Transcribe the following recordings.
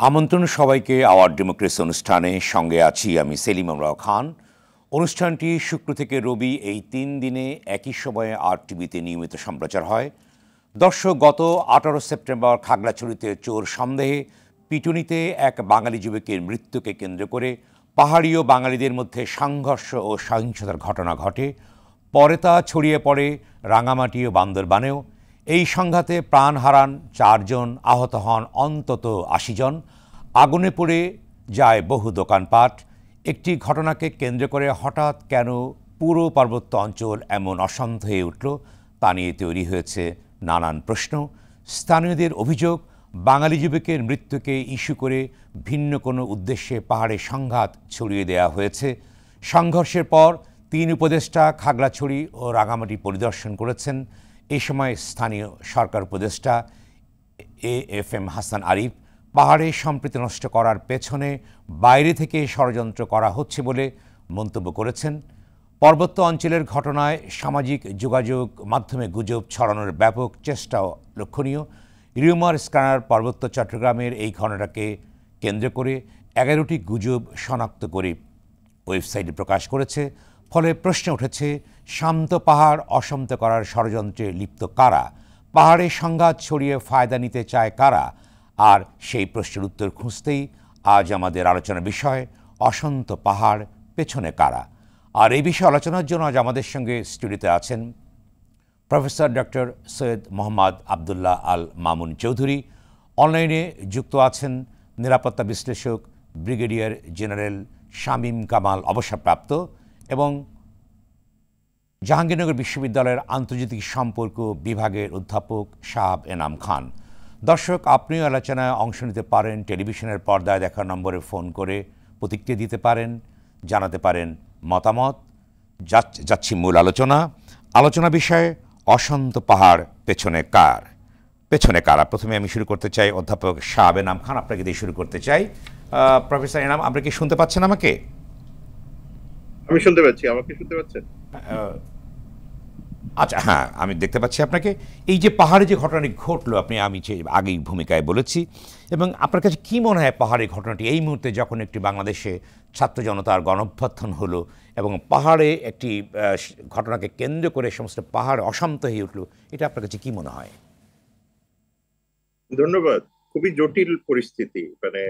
আমন্ত্রণ সবাইকে hour democracy অনুষ্ঠানে। সঙ্গে আছি আমি সেলিম আমরাও খান। অনুষ্ঠানটি শুক্র থেকে রবি এই 3 দিনে একই সময়ে RTVতে নিয়মিত সম্প্রচার হয়। দর্শক, গত 18 সেপ্টেম্বর খাগড়াছড়িতে চোর সন্দেহে পিটুনিতে এক বাঙালি যুবকের মৃত্যুকে কেন্দ্র করে পাহাড়ি ও বাঙালিদের মধ্যে সংঘর্ষ ও সহিংসতার ঘটনা ঘটে। পরে তা ছড়িয়ে পড়ে রাঙামাটি ও বান্দরবানেও। এই সংঘাতে প্রাণ হারান 4 জন, আহত হন অন্তত 80 জন। আগুনে পড়ে যায় বহু দোকানপাট। একটি ঘটনাকে কেন্দ্র করে হঠাৎ কেন পুরো পার্বত্য অঞ্চল এমন অশান্ত হয়ে উঠল তা নিয়ে তৈরি হয়েছে নানান প্রশ্ন। স্থানীয়দের অভিযোগ, বাঙালি যুবকের মৃত্যুকে ইস্যু করে ভিন্ন কোনো উদ্দেশ্যে পাহাড়ে সংঘাত ছড়িয়ে দেওয়া হয়েছে। সংঘর্ষের পর 3 উপদেষ্টা খাগড়াছড়ি ও রাঙামাটি পরিদর্শন করেছেন। এই সময় স্থানীয় সরকার উপদেষ্টা AFM হাসান আরিফ পাহাড়ে সম্প্রীতি নষ্ট করার পেছনে বাইরে থেকে ষড়যন্ত্র করা হচ্ছে বলে মন্তব্য করেছেন। পার্বত্য অঞ্চলের ঘটনায় সামাজিক যোগাযোগ মাধ্যমে গুজব ছড়ানোর ব্যাপক চেষ্টাও লক্ষণীয়। রিউমার স্ক্যানার পার্বত্য চট্টগ্রামের এই ঘটনাকে কেন্দ্র করে 11টি গুজব শনাক্ত করে ওয়েবসাইটে প্রকাশ করেছে। ফলে প্রশ্ন উঠেছে, শান্ত পাহাড় অশান্ত করার ষড়যন্ত্রে লিপ্ত কারা? পাহাড়ে সংঘাত ছড়িয়ে ফায়দা নিতে চায় কারা? আর সেই প্রশ্নের উত্তর খুঁজতেই আজ আমাদের আলোচনার বিষয়, অশান্ত পাহাড় পেছনে কারা। আর এই বিষয়ে আলোচনার জন্য আজ আমাদের সঙ্গে স্টুডিওতে আছেন প্রফেসর ডক্টর সৈয়দ মোহাম্মদ আবদুল্লাহ আল মামুন চৌধুরী। অনলাইনে যুক্ত আছেন নিরাপত্তা বিশ্লেষক ব্রিগেডিয়ার জেনারেল শামীম কামাল অবসরপ্রাপ্ত এবং জাহাঙ্গীরনগর বিশ্ববিদ্যালয়ের আন্তর্জাতিক সম্পর্ক বিভাগের অধ্যাপক শাহাব এনাম খান। দর্শক, আপনিও আলোচনায় অংশ নিতে পারেন। টেলিভিশনের পর্দায় দেখা নম্বরে ফোন করে প্রতিক্রিয়া দিতে পারেন, জানাতে পারেন মতামত। যাচ্ছি মূল আলোচনা বিষয়ে, অশান্ত পাহাড় পেছনে কারা। প্রথমে আমি শুরু করতে চাই অধ্যাপক শাহাব এনাম খান, আপনাকে দিয়ে শুরু করতে চাই। প্রফেসর এনাম, আপনি কি শুনতে পাচ্ছেন আমাকে? আমি শুনতে পাচ্ছি, আমাকে শুনতে পাচ্ছেন? আচ্ছা, হ্যাঁ, আমি দেখতে পাচ্ছি আপনাকে। এই যে পাহাড়ে যে ঘটনাটি ঘটলো, আমি আগেই ভূমিকায় বলেছি, এবং আপনার কাছে কি মনে হয় পাহাড়ের ঘটনাটি এই মুহূর্তে যখন একটি বাংলাদেশে ছাত্র জনতার গণঅভ্যুত্থান হলো এবং পাহাড়ে একটি ঘটনাকে কেন্দ্র করে সমস্ত পাহাড় অশান্ত হয়ে উঠলো, এটা আপনার কাছে কি মনে হয়? ধন্যবাদ। খুবই জটিল পরিস্থিতি, মানে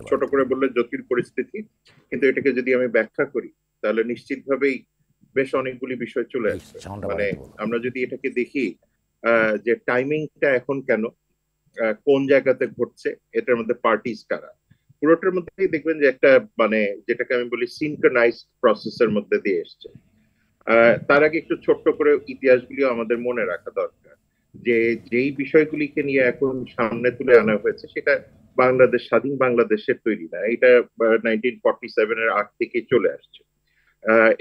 ছোট করে বললে জটিল পরিস্থিতি, কিন্তু এটাকে যদি আমি ব্যাখ্যা করি তাহলে নিশ্চিতভাবেই বেশ অনেকগুলি বিষয় চলে আসবে। মানে আমরা যদি এটাকে দেখি যে টাইমিংটা এখন কেন, কোন জায়গাতে ঘটছে, এটার মধ্যে পার্টিস কারা, পুরোটার মধ্যেই দেখবেন যে একটা মানে যেটাকে আমি বলি সিনক্রোনাইজড প্রসেসের মধ্যে দিয়ে এসছে। তার আগে একটু ছোট্ট করে ইতিহাসগুলিও আমাদের মনে রাখা দরকার, যে যেই বিষয়গুলিকে নিয়ে এখন সামনে তুলে আনা হয়েছে সেটা বাংলাদেশ, স্বাধীন বাংলাদেশের তৈরি না, এটা 1947 এর আগ থেকে চলে আসছে।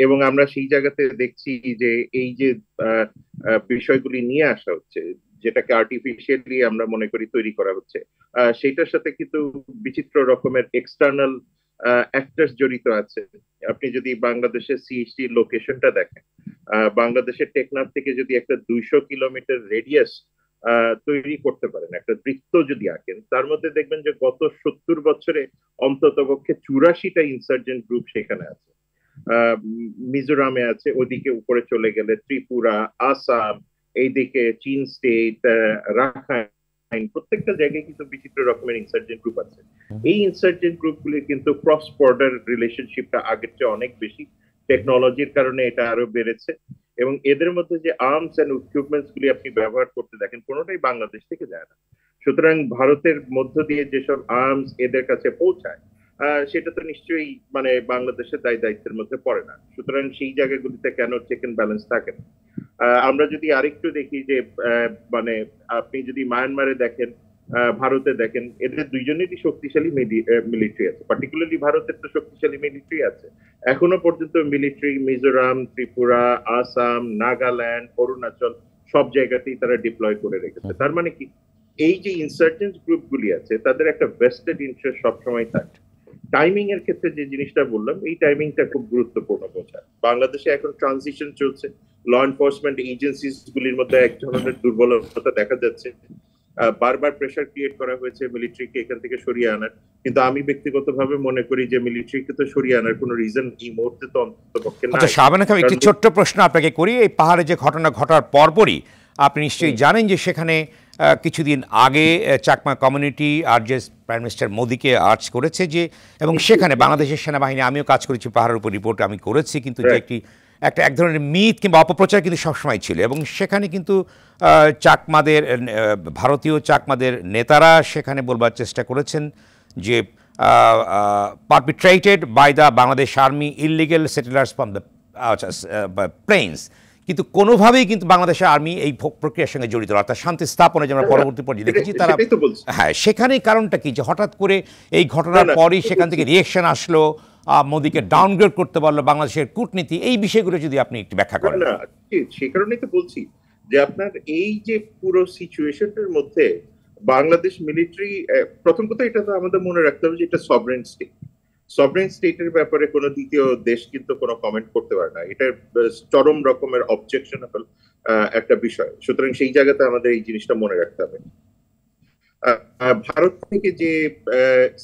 এবং আমরা সেই জায়গাতে দেখছি যে এই যে বিষয়গুলি নিয়ে আসা হচ্ছে, যেটাকে আর্টিফিশিয়ালি আমরা মনে করি তৈরি করা হচ্ছে, সেটার সাথে কিন্তু বিচিত্র রকমের এক্সটার্নাল অ্যাক্টরস জড়িত আছে। আপনি যদি বাংলাদেশের সিএসটি লোকেশনটা দেখেন, বাংলাদেশের টেকনাফ থেকে যদি একটা 200 কিলোমিটার রেডিয়াস তৈরি করতে পারেন, একটা বৃত্ত যদি আঁকেন, তার মধ্যে দেখবেন যে গত 70 বছরে অন্তত পক্ষে 84টা ইনসার্জেন্ট গ্রুপ সেখানে আছে। মিজোরামে আছে, ওদিকে উপরে চলে গেলে ত্রিপুরা, আসাম, এইদিকে চীন স্টেট, রাখাইন, প্রত্যেকটা জায়গায় কিন্তু বিচিত্র রকমের ইনসার্জেন্ট গ্রুপ আছে। এই ইনসার্জেন্ট গ্রুপগুলির কিন্তু ক্রস বর্ডার রিলেশনশিপটা আগের চেয়ে অনেক বেশি, টেকনোলজির কারণে এটা আরো বেড়েছে, এবং এদের মধ্যে যে আর্মস এন্ড ইকুইপমেন্টস গুলি আপনি ব্যবহার করতে দেখেন কোনোটাই বাংলাদেশ থেকে যায় না। সুতরাং ভারতের মধ্য দিয়ে যেসব আর্মস এদের কাছে পৌঁছায়, সেটা তো নিশ্চয়ই মানে বাংলাদেশের দায়িত্বের মধ্যে পড়ে না। সুতরাং সেই জায়গাগুলিতে কেন চেক এন্ড ব্যালেন্স থাকে না? আমরা যদি আরেকটু দেখি যে মানে আপনি যদি মায়ানমারে দেখেন, ভারতে দেখেন, এদের দুইজনেরই শক্তিশালী মিলিটারি আছে। পার্টিকুলারলি ভারতের তো শক্তিশালী মিলিটারি আছে। এখনো পর্যন্ত মিলিটারি মিজোরাম, ত্রিপুরা, আসাম, নাগাল্যান্ড, অরুণাচল সব জায়গাতেই তারা ডিপ্লয় করে রেখেছে। তার মানে কি, এই যে ইনসার্জেন্ট গ্রুপগুলি আছে তাদের একটা ভেস্টেড ইন্টারেস্ট সবসময় থাকে। টাইমিং এর ক্ষেত্রে যে জিনিসটা বললাম, এই টাইমিংটা খুব গুরুত্বপূর্ণ বোঝা। বাংলাদেশে এখন ট্রানজিশন চলছে, ল এনফোর্সমেন্ট এজেন্সিস গুলির মধ্যে এক ধরনের দুর্বলতা দেখা যাচ্ছে। বারবার প্রেশার ক্রিয়েট করা হয়েছে মিলিটারিকে এখান থেকে সরিয়ে আনার, কিন্তু আমি ব্যক্তিগতভাবে মনে করি যে মিলিটারিকে তো সরিয়ে আনার কোনো রিজন এই মুহূর্তে তো অন্ততপক্ষে নাই। আচ্ছা শাহবান আখতার, একটি ছোট্ট প্রশ্ন আপনাকে করি। এই পাহাড়ে যে ঘটনা ঘটার পরপরই আপনি নিশ্চয়ই জানেন যে সেখানে কিছুদিন আগে Chakma community RJS prime minister মোদিকে আর্জ করেছে যে, এবং সেখানে বাংলাদেশের সেনাবাহিনী, আমিও কাজ করেছি পাহাড়ের উপর, রিপোর্ট আমি করেছি, কিন্তু যে এক ধরনের মিথ কিংবা অপপ্রচার কিন্তু সবসময় ছিল, এবং সেখানে কিন্তু চাকমাদের, ভারতীয় চাকমাদের নেতারা সেখানে বলবার চেষ্টা করেছেন যে perpetrated by the Bangladesh army illegal settlers from the plains, কিন্তু কোনোভাবেই কিন্তু বাংলাদেশের আর্মি এই প্রক্রিয়ার সঙ্গে জড়িত, অর্থাৎ শান্তি স্থাপনে যেমন পরবর্তী পর্যায়ে দেখেছি তারা। হ্যাঁ, সেখানেই কারণটা কি যে হঠাৎ করে এই ঘটনার পরই সেখান থেকে রিয়েকশন আসলো, মোদিকে ডাউনগ্রেড করতে পারলো বাংলাদেশের কূটনীতি, এই বিষয়গুলো যদি আপনি একটু ব্যাখ্যা করেন। না, সেই কারণেই তো বলছি যে আপনার এই যে পুরো সিচুয়েশনটার মধ্যে বাংলাদেশ মিলিটারি, প্রথম কথা এটা তো আমাদের মনে রাখতে হবে যে এটা সভরেন স্টেট। সভরেন স্টেটের ব্যাপারে কোনো দ্বিতীয় দেশ কিন্তু কোনো কমেন্ট করতে পারে না, এটা চরম রকমের অবজেকশনেবল একটা বিষয়। সুতরাং সেই জায়গাতে আমাদের এই জিনিসটা মনে রাখতে হবে। ভারত থেকে যে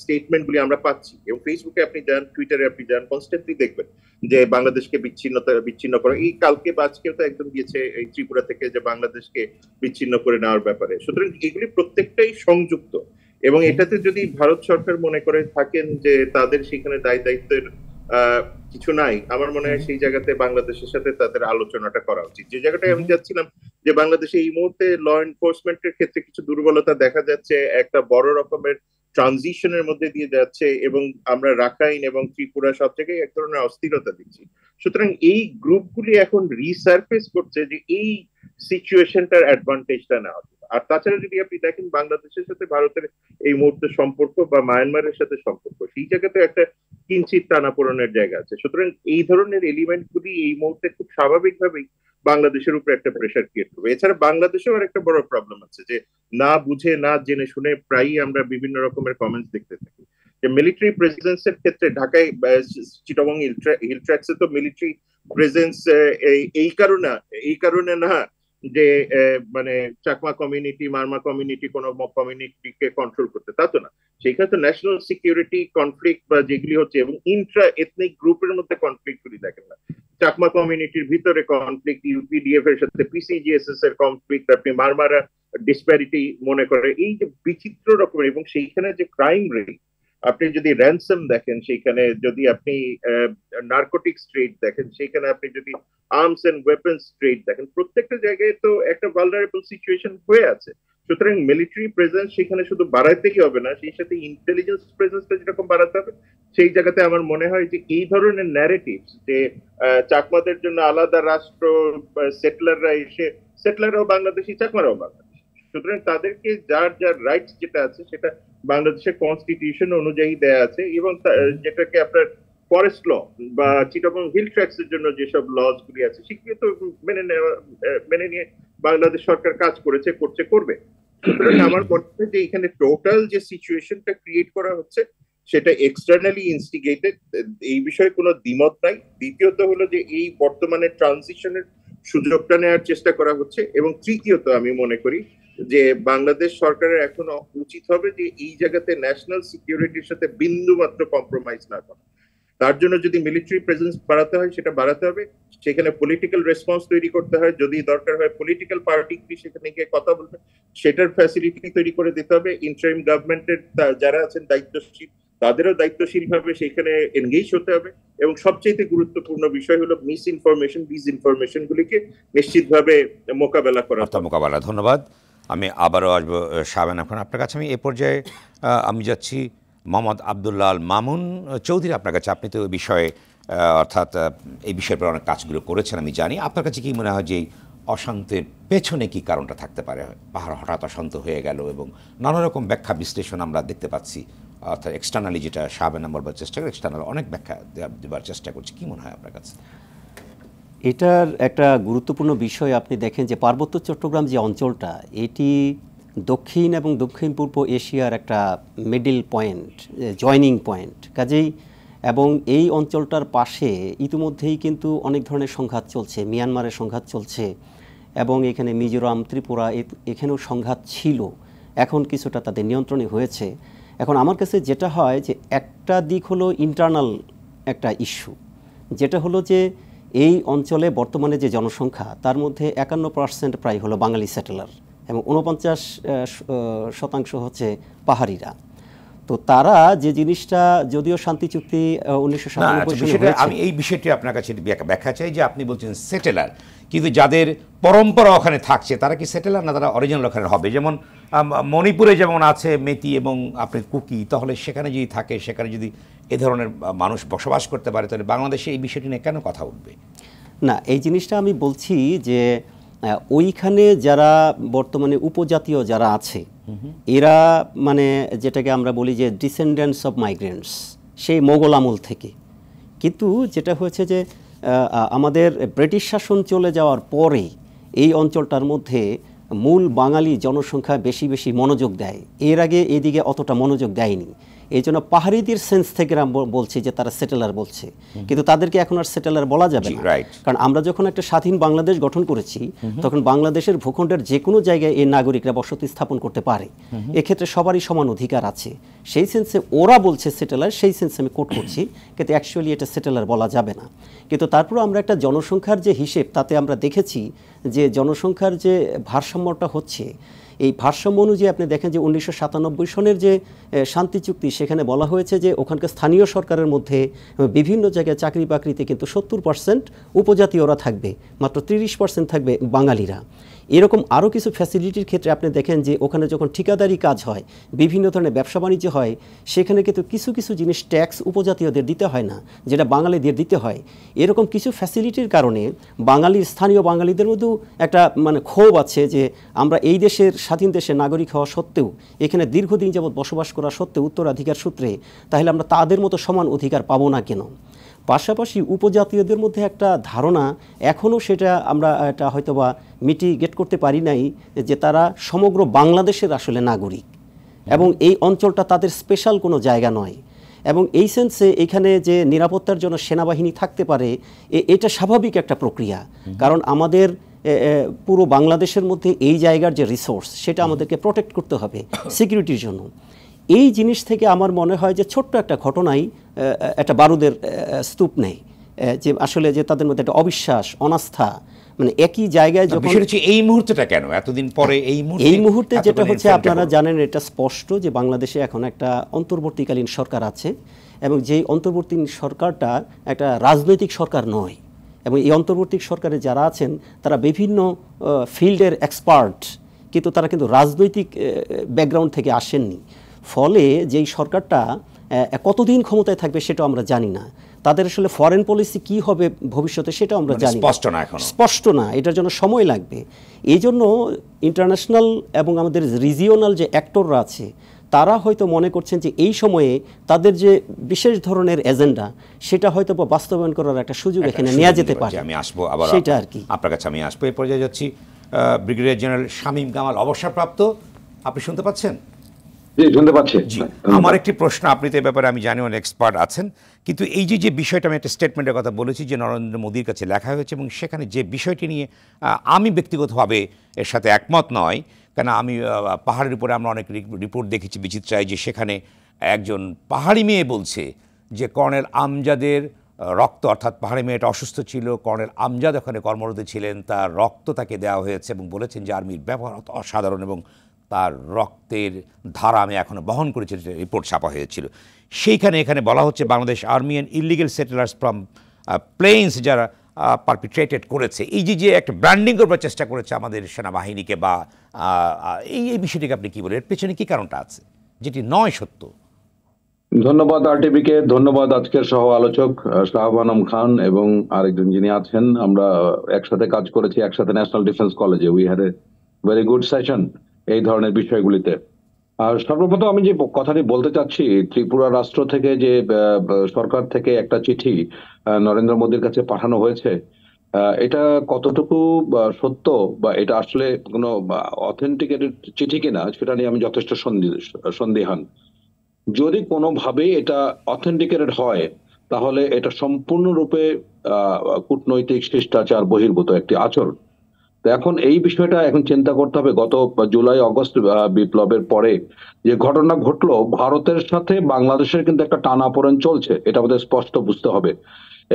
স্টেটমেন্টগুলি আমরা পাচ্ছি, এবং ফেসবুকে আপনি যান, টুইটারে আপনি যান, কনস্ট্যান্টলি দেখবেন যে বাংলাদেশকে বিচ্ছিন্ন করা। এই কালকে বা আজকেও তো একদম গিয়েছে এই ত্রিপুরা থেকে যে বাংলাদেশকে বিচ্ছিন্ন করে নেওয়ার ব্যাপারে। সুতরাং এগুলি প্রত্যেকটাই সংযুক্ত, এবং এটাতে যদি ভারত সরকার মনে করে থাকেন যে তাদের সেখানে দায়িত্বের কিছু নাই, আমার মনে হয় সেই জায়গাতে বাংলাদেশের সাথে তাদের আলোচনাটা করা উচিত। যে জায়গাটায় আমি যাচ্ছিলাম যে বাংলাদেশে এই মুহূর্তে ল এনফোর্সমেন্টের ক্ষেত্রে কিছু দুর্বলতা দেখা যাচ্ছে, একটা বড় রকমের ট্রানজিশনের মধ্যে দিয়ে যাচ্ছে, এবং আমরা রাখাইন এবং ত্রিপুরা সব জায়গায় এক ধরনের অস্থিরতা দেখছি। সুতরাং এই গ্রুপগুলি এখন রিসার্ফেস করছে যে এই সিচুয়েশনটার অ্যাডভান্টেজটা নেওয়া। আর তাছাড়া যদি আপনি দেখেন বাংলাদেশের সাথে ভারতের এই মুহূর্তে সম্পর্ক বা মায়ানমারের সাথে সম্পর্ক, সেই জায়গাতে একটা কিঞ্চিত টানাপোড়েনের জায়গা আছে। সুতরাং এই ধরনের এলিমেন্টগুলি এই মুহূর্তে খুব স্বাভাবিকভাবেই বাংলাদেশের উপরে একটা প্রেশার ক্রিয়েট করবে। এছাড়া বাংলাদেশেও আর একটা বড় প্রবলেম আছে যে না বুঝে না জেনে শুনে প্রায়ই আমরা বিভিন্ন রকমের কমেন্টস দেখতে থাকি যে মিলিটারি প্রেজেন্সের ক্ষেত্রে ঢাকায় চিটাগং হিল ট্র্যাক্সে তো মিলিটারি প্রেজেন্স এই কারণে না যে মানে চাকমা কমিউনিটি, মারমা কমিউনিটি কোনো কমিউনিটিকে কন্ট্রোল করতে, তা তো না। সেখানে তো ন্যাশনাল সিকিউরিটি কনফ্লিক্ট বা যেগুলি হচ্ছে, এবং ইন্ট্রা এথনিক গ্রুপের মধ্যে কনফ্লিক্ট গুলি দেখেন না। চাকমা কমিউনিটির ভিতরে কনফ্লিক্ট, ইউপিডিএফ এর সাথে পিসিজিএসএস এর কনফ্লিক্ট, আপনি মারমারা ডিসপ্যারিটি মনে করে, এই যে বিচিত্র রকমের, এবং সেইখানে যে ক্রাইম রেট, আপনি যদি র্যানসাম দেখেন, সেইখানে যদি আপনি নার্কোটিক্স ট্রেড দেখেন, সেইখানে আপনি যদি আর্মস এন্ড ওয়েপন্স ট্রেড দেখেন, প্রত্যেকটা জায়গায় তো একটা ভালনারেবল সিচুয়েশন হয়ে আছে। সুতরাং মিলিটারি প্রেজেন্স সেখানে শুধু বাড়াইতেই হবে না, সেই সাথে ইন্টেলিজেন্স প্রেজেন্সটা যেরকম বাড়াতে হবে, সেই জায়গাতে আমার মনে হয় যে এই ধরনের ন্যারেটিভস যে চাকমাদের জন্য আলাদা রাষ্ট্র, সেটলাররাও বাংলাদেশি, চাকমারাও বাংলাদেশি, সুতরাং তাদেরকে যার যার রাইটস যেটা আছে সেটা বাংলাদেশের কনস্টিটিউশন অনুযায়ী দেয়া আছে, এবং যেটাকে আপনার ফরেস্ট ল বা চিটাগং হিল ট্র্যাক্স এর জন্য যেসব লজ গুলি আছে সেগুলো তো মেনে নিয়ে বাংলাদেশ সরকার কাজ করবে। সুতরাং আমার মনে হয় যে এখানে টোটাল যে সিচুয়েশনটা ক্রিয়েট করা হচ্ছে সেটা এক্সটার্নালি ইনস্টিগেটেড, এই বিষয়ে কোনো দ্বিমত নাই। দ্বিতীয়ত হলো যে এই বর্তমানে ট্রানজিশনের সুযোগটা নেওয়ার চেষ্টা করা হচ্ছে, এবং তৃতীয়ত আমি মনে করি যে বাংলাদেশ সরকারের এখন উচিত হবে যে এই জায়গাতে ন্যাশনাল সিকিউরিটির সাথে বিন্দু মাত্র কম্প্রোমাইজ না করা। তার জন্য যদি মিলিটারি প্রেজেন্স বাড়াতে হয় সেটা বাড়াতে হবে, সেখানে পলিটিক্যাল রেসপন্স তৈরি করতে হয়, যদি দরকার হয় পলিটিক্যাল পার্টি সেখানে গিয়ে কথা বলবে, সেটার ফ্যাসিলিটি তৈরি করে দিতে হবে। ইন্টারিম গভর্নমেন্টের যারা আছেন দায়িত্বশীল, তাদেরও দায়িত্বশীল ভাবে সেখানে এনগেজ হতে হবে, এবং সবচেয়ে গুরুত্বপূর্ণ বিষয় হলো মিস ইনফরমেশন গুলিকে নিশ্চিতভাবে মোকাবেলা করা। ধন্যবাদ। আমি আবারও আসবো শাহবান আখতার আপনার কাছে। আমি এ পর্যায়ে আমি যাচ্ছি মোহাম্মদ আবদুল্লাহ আল মামুন চৌধুরী আপনার কাছে। আপনি তো এই বিষয়ে অর্থাৎ এই বিষয়ের অনেক কাজগুলো করেছেন আমি জানি। আপনার কাছে কি মনে হয় যে অশান্তির পেছনে কি কারণটা থাকতে পারে? পাহাড় হঠাৎ অশান্ত হয়ে গেল এবং নানা রকম ব্যাখ্যা বিশ্লেষণ আমরা দেখতে পাচ্ছি, অর্থাৎ এক্সটার্নালি যেটা শাহবান বলবার চেষ্টা করে, এক্সটার্নাল অনেক ব্যাখ্যা দেওয়ার চেষ্টা করছি। কি মনে হয় আপনার কাছে? এটার একটা গুরুত্বপূর্ণ বিষয় আপনি দেখেন যে পার্বত্য চট্টগ্রাম যে অঞ্চলটা, এটি দক্ষিণ এবং দক্ষিণ পূর্ব এশিয়ার একটা মিডল পয়েন্ট, জয়নিং পয়েন্ট কাজেই, এবং এই অঞ্চলটার পাশে ইতিমধ্যেই কিন্তু অনেক ধরনের সংঘাত চলছে, মিয়ানমারের সংঘাত চলছে, এবং এখানে মিজোরাম, ত্রিপুরা এখানেও সংঘাত ছিল, এখন কিছুটা তাদের নিয়ন্ত্রণে হয়েছে। এখন আমার কাছে যেটা হয় যে একটা দিক হলো ইন্টারনাল একটা ইস্যু, যেটা হলো যে এই অঞ্চলে বর্তমানে যে জনসংখ্যা তার মধ্যে 51% প্রায় হলো বাঙালি সেটেলার এবং 49% হচ্ছে পাহাড়িরা। তো তারা যে জিনিসটা, যদিও শান্তি চুক্তি 1997 আমি এই বিষয়টি আপনার কাছে ব্যাখ্যা চাই যে আপনি বলছেন সেটেলার, কিন্তু যাদের পরম্পরা ওখানে থাকছে তারা কি সেটেলার না তারা অরিজিনাল ওখানে হবে? যেমন মণিপুরে যেমন আছে মেতি এবং আপনি কুকি, তাহলে সেখানে যদি থাকে, সেখানে যদি এ ধরনের মানুষ বসবাস করতে পারে, তাহলে বাংলাদেশে এই বিষয়টি নিয়ে কেন কথা উঠবে? না, এই জিনিসটা আমি বলছি যে ওইখানে যারা বর্তমানে উপজাতীয় যারা আছে এরা মানে যেটাকে আমরা বলি যে ডিসেন্ডেন্টস অফ মাইগ্রেন্টস, সেই মোগল আমল থেকে। কিন্তু যেটা হয়েছে যে আমাদের ব্রিটিশ শাসন চলে যাওয়ার পরে এই অঞ্চলটার মধ্যে মূল বাঙালি জনসংখ্যা বেশি বেশি মনোযোগ দেয়, এর আগে এদিকে অতটা মনোযোগ দেয়নি। এই জন্য পাহাড়িদের সেন্স থেকে বলছি যে তারা সেটেলার বলছে, কিন্তু তাদেরকে এখন আর সেটেলার বলা যাবে না। কারণ আমরা যখন একটা স্বাধীন বাংলাদেশ গঠন করেছি তখন বাংলাদেশের ভূখণ্ডের যে কোনো জায়গায় এই নাগরিকরা বসতি স্থাপন করতে পারে, এক্ষেত্রে সবারই সমান অধিকার আছে। সেই সেন্সে ওরা বলছে সেটেলার, সেই সেন্সে আমি কোট করছি, কিন্তু অ্যাকচুয়ালি এটা সেটেলার বলা যাবে না। কিন্তু তারপরেও আমরা একটা জনসংখ্যার যে হিসেব, তাতে আমরা দেখেছি যে জনসংখ্যার যে ভারসাম্যটা হচ্ছে, এই ভারসাম্য অনুযায়ী আপনি দেখেন যে 1997 সনের যে শান্তি চুক্তি, সেখানে বলা হয়েছে যে ওখানকার স্থানীয় সরকারের মধ্যে বিভিন্ন জায়গায় চাকরি বাকরিতে কিন্তু 70% উপজাতীয়রা থাকবে, মাত্র 30% থাকবে বাঙালিরা। এরকম আরও কিছু ফ্যাসিলিটির ক্ষেত্রে আপনি দেখেন যে ওখানে যখন ঠিকাদারি কাজ হয়, বিভিন্ন ধরনের ব্যবসা বাণিজ্য হয়, সেখানে কিন্তু কিছু কিছু জিনিস ট্যাক্স উপজাতীয়দের দিতে হয় না, যেটা বাঙালিদের দিতে হয়। এরকম কিছু ফ্যাসিলিটির কারণে বাঙালির, স্থানীয় বাঙালিদের মধ্যেও একটা মানে ক্ষোভ আছে যে আমরা এই দেশের, স্বাধীন দেশের নাগরিক হওয়া সত্ত্বেও, এখানে দীর্ঘদিন যাবৎ বসবাস করা সত্ত্বেও উত্তরাধিকার সূত্রে, তাহলে আমরা তাদের মতো সমান অধিকার পাবো না কেন? পাশাপাশি উপজাতীয়দের মধ্যে একটা ধারণা এখনও, সেটা আমরা এটা হয়তোবা মিটিগেট করতে পারি নাই, যে তারা সমগ্র বাংলাদেশের আসলে নাগরিক এবং এই অঞ্চলটা তাদের স্পেশাল কোনো জায়গা নয়। এবং এই সেন্সে এখানে যে নিরাপত্তার জন্য সেনাবাহিনী থাকতে পারে, এটা স্বাভাবিক একটা প্রক্রিয়া। কারণ আমাদের পুরো বাংলাদেশের মধ্যে এই জায়গার যে রিসোর্স, সেটা আমাদেরকে প্রোটেক্ট করতে হবে সিকিউরিটির জন্য। এই জিনিস থেকে আমার মনে হয় যে ছোট্ট একটা ঘটনাই একটা বারুদের স্তূপ নেই, যে আসলে যে তাদের মধ্যে একটা অবিশ্বাস, অনাস্থা, মানে একই জায়গায় যখন এই মুহূর্তটা কেন এতদিন পরে এই মুহূর্তে যেটা হচ্ছে, আপনারা জানেন এটা স্পষ্ট যে বাংলাদেশে এখন একটা অন্তর্বর্তীকালীন সরকার আছে, এবং যেই অন্তর্বর্তী সরকারটা একটা রাজনৈতিক সরকার নয়, এবং এই অন্তর্বর্তী সরকারে যারা আছেন তারা বিভিন্ন ফিল্ডের এক্সপার্ট, কিন্তু তারা কিন্তু রাজনৈতিক ব্যাকগ্রাউন্ড থেকে আসেননি। ফলে যেই সরকারটা কতদিন ক্ষমতায় থাকবে সেটাও আমরা জানি না। তাদের আসলে ফরেন পলিসি কি হবে ভবিষ্যতে সেটাও আমরা জানি স্পষ্ট না, এটার জন্য সময় লাগবে। এই জন্য ইন্টারন্যাশনাল এবং আমাদের রিজিওনাল যে অ্যাক্টররা আছে, তারা হয়তো মনে করছেন যে এই সময়ে তাদের যে বিশেষ ধরনের এজেন্ডা, সেটা হয়তো বাস্তবায়ন করার একটা সুযোগ এখানে নেওয়া যেতে পারে। আমি আসবো আবার সেটা আর কি, আপনার কাছে আমি আসবো। এই পর্যায়ে যাচ্ছি ব্রিগেডিয়ার জেনারেল শামীম কামাল, অবসরপ্রাপ্ত। আপনি শুনতে পাচ্ছেন? জি, শুনতে পাচ্ছি। আমার একটি প্রশ্ন, আপনি তো এই ব্যাপারে আমি জানি অনেক এক্সপার্ট আছেন, কিন্তু এই যে বিষয়টা, আমি একটা স্টেটমেন্টের কথা বলেছি যে নরেন্দ্র মোদীর কাছে লেখা হয়েছে, এবং সেখানে যে বিষয়টি নিয়ে আমি ব্যক্তিগতভাবে এর সাথে একমত নয়, কেন আমি পাহাড়ের উপরে আমরা অনেক রিপোর্ট দেখেছি বিচিত্রায়, যে সেখানে একজন পাহাড়ি মেয়ে বলছে যে কর্নেল আমজাদের রক্ত, অর্থাৎ পাহাড়ি মেয়েটা অসুস্থ ছিল, কর্নেল আমজাদ ওখানে কর্মরত ছিলেন, তার রক্ত তাকে দেওয়া হয়েছে, এবং বলেছেন যে আর্মির ব্যবহার অসাধারণ এবং তার রক্তের ধারা আমি এখনো বহন করেছি, রিপোর্ট ছাপা হয়েছিল। সেইখানে এখানে বলা হচ্ছে Bangladesh army and illegal settlers from plains যারা পারপিট্রেটেড করেছে, এই যে একটা ব্র্যান্ডিং করবার চেষ্টা করেছে আমাদের সেনাবাহিনীকে, বা এই বিষয়টিকে আপনি কি বলেন, এর পেছনে কি কারণটা আছে যেটি নয় সত্য? ধন্যবাদ আরটিভিকে, ধন্যবাদ আজকের সহ আলোচক শাহবানম খান এবং আরেকজন যিনি আছেন। আমরা একসাথে কাজ করেছি, একসাথে ন্যাশনাল ডিফেন্স কলেজে। We had a very good session এই ধরনের বিষয়গুলিতে। আর সর্বপ্রথম আমি যে কথাটি বলতে চাচ্ছি, ত্রিপুরা রাষ্ট্র থেকে যে সরকার থেকে একটা চিঠি নরেন্দ্র মোদীর কাছে পাঠানো হয়েছে, এটা কতটুকু সত্য বা এটা আসলে কোনো অথেন্টিকেটেড চিঠি কিনা, সেটা নিয়ে আমি যথেষ্ট সন্দিহান। যদি কোনোভাবেই এটা অথেন্টিকেটেড হয়, তাহলে এটা সম্পূর্ণরূপে কূটনৈতিক শিষ্টাচার বহির্ভূত একটি আচরণ। তো এখন এই বিষয়টা এখন চিন্তা করতে হবে। গত জুলাই আগস্ট বিপ্লবের পরে যে ঘটনা ঘটলো, ভারতের সাথে বাংলাদেশের কিন্তু একটা টানাপোড়েন চলছে, এটা আমাদের স্পষ্ট বুঝতে হবে।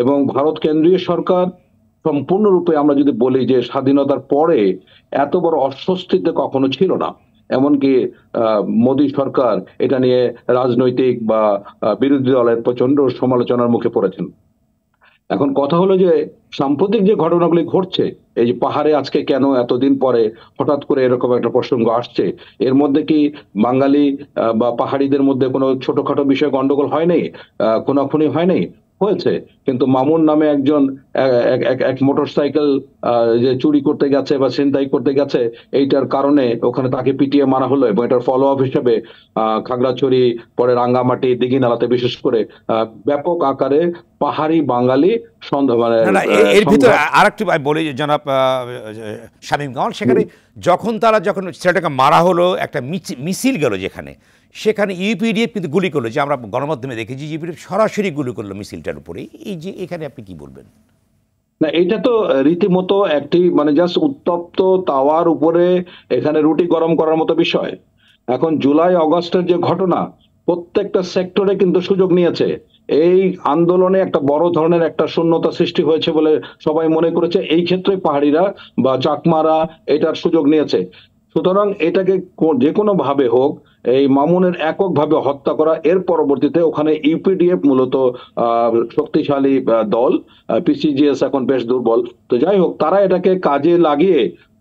এবং ভারত কেন্দ্রীয় সরকার সম্পূর্ণরূপে, আমরা যদি বলি যে স্বাধীনতার পরে এত বড় অস্বস্তিতে কখনো ছিল না। এমনকি মোদী সরকার এটা নিয়ে রাজনৈতিক বা বিরোধী দলের প্রচন্ড সমালোচনার মুখে পড়েছেন। এখন কথা হলো যে সাম্প্রতিক যে ঘটনাগুলি ঘটছে, এই যে পাহাড়ে আজকে কেন এতদিন পরে হঠাৎ করে এরকম একটা প্রসঙ্গ আসছে, এর মধ্যে কি বাঙালি বা পাহাড়িদের মধ্যে কোনো ছোটখাটো বিষয় গন্ডগোল হয়নি, খুনাখুনি হয়নি? হয়েছে। কিন্তু মামুন নামে একজন এক মোটরসাইকেল যে চুরি করতে গেছে বা ছিনতাই করতে গেছে, এইটার কারণে ওখানে তাকে পিটিয়ে মারা হলো, এবং এটার ফলো আপ হিসেবে খাগড়াছড়ি, পরে রাঙ্গামাটি, দিঘিনালাতে বিশেষ করে ব্যাপক আকারে পাহাড়ি বাঙালি মানে এর ভিতরে আরেকটু বলি জনাব শামীম কামাল, সেখানে যখন ছেলেটাকে মারা হলো, একটা মিছিল গেল যেখানে, সেখানে ইউপিডিএফ কিন্তু গুলি করলো, যে আমরা গণমাধ্যমে দেখেছি ইউপিডিএফ সরাসরি গুলি করলো মিছিলটার উপরে। এই যে এখানে আপনি কি বলবেন? না, এটা তো রীতিমতো একটি মানে জাস্ট উত্তপ্ত তাওয়ার উপরে এখানে রুটি গরম করার মতো বিষয়। এখন জুলাই আগস্টের যে ঘটনা, প্রত্যেকটা সেক্টরে কিন্তু সুযোগ নিয়েছে। এই আন্দোলনে একটা বড় ধরনের একটা শূন্যতা সৃষ্টি হয়েছে বলে সবাই মনে করেছে, এই ক্ষেত্রে পাহাড়িরা বা চাকমারা এটার সুযোগ নিয়েছে। সুতরাং এটাকে যে কোনো ভাবে হোক, এই মামুনের এককভাবে হত্যা করা, এর পরবর্তীতে ওখানে ইউপিডিএফ মূলত শক্তিশালী দল, পিসিজিএস এখন বেশ দুর্বল। তো যাই হোক, তারা এটাকে কাজে লাগিয়ে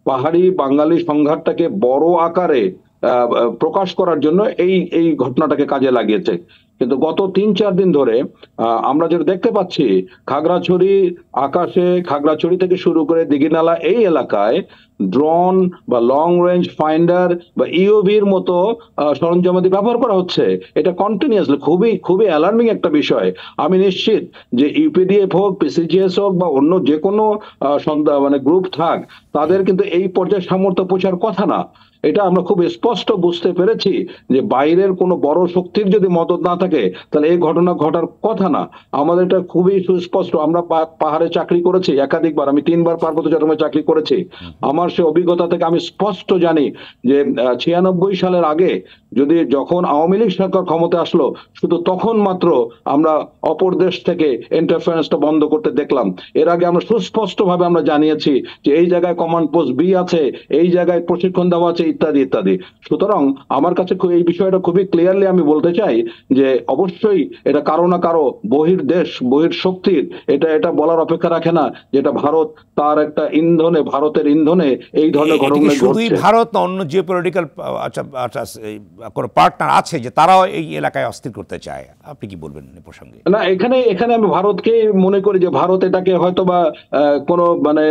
পাহাড়ি বাঙালি সংঘাতটাকে বড় আকারে প্রকাশ করার জন্য এই ঘটনাটাকে কাজে লাগিয়েছে। কিন্তু গত 3-4 দিন ধরে আমরা যেটা দেখতে পাচ্ছি, খাগড়াছড়ি আকাশে, খাগড়াছড়ি থেকে শুরু করে দিঘিনালা এই এলাকায় ড্রোন বা লং রেঞ্জ ফাইন্ডার বা ইওভির মতো সরঞ্জামাদি ব্যবহার করা হচ্ছে। এটা কন্টিনিউয়াসলি খুবই খুবই অ্যালার্মিং একটা বিষয়। আমি নিশ্চিত যে ইউপিডিএফ হোক, পিসিজিএস হোক বা অন্য যে কোনো মানে গ্রুপ থাক, তাদের কিন্তু এই পর্যায়ে সামর্থ্য পৌঁছার কথা না। এটা আমরা খুব স্পষ্ট বুঝতে পেরেছি যে বাইরের কোনো বড় শক্তির যদি মদত না থাকে, তাহলে এই ঘটনা ঘটার কথা না। আমাদের এটা খুবই সুস্পষ্ট। আমরা পাহাড়ে চাকরি করেছি একাধিকবার, আমি 3বার পার্বত্য চট্টগ্রামে চাকরি করেছি। আমার সে অভিজ্ঞতা থেকে আমি স্পষ্ট জানি যে 96 সালের আগে যখন আওয়ামী লীগ সরকার ক্ষমতা আসলো, শুধু তখন মাত্র আমরা অপর দেশ থেকে ইন্টারফারেন্সটা বন্ধ করতে দেখলাম। এর আগে আমরা সুস্পষ্ট ভাবে আমরা জানিয়েছি যে এই জায়গায় কমান্ড পোস্ট বি আছে, এই জায়গায় প্রশিক্ষণ দেওয়া আছে, ইত্যাদি ইত্যাদি। সুতরাং আমার কাছে এই বিষয়টা খুবই ক্লিয়ারলি আমি বলতে চাই যে অবশ্যই এটা কারো না কারো বহির দেশ, বহির শক্তির, এটা বলার অপেক্ষা রাখে না যেটা ভারত তার একটা ইন্ধনে, ভারতের ইন্ধনে এই ধরনের ঘটনা শুধুই ভারত না, অন্য জিওপলিটিক্যাল কোন পার্টনার আছে যে তারাও এই এলাকায় অস্থির করতে চায়? আপনি কি বলবেন এই প্রসঙ্গে? না, এখানে আমি ভারতকে মনে করি যে ভারত এটাকে হয়তো বা কোনো মানে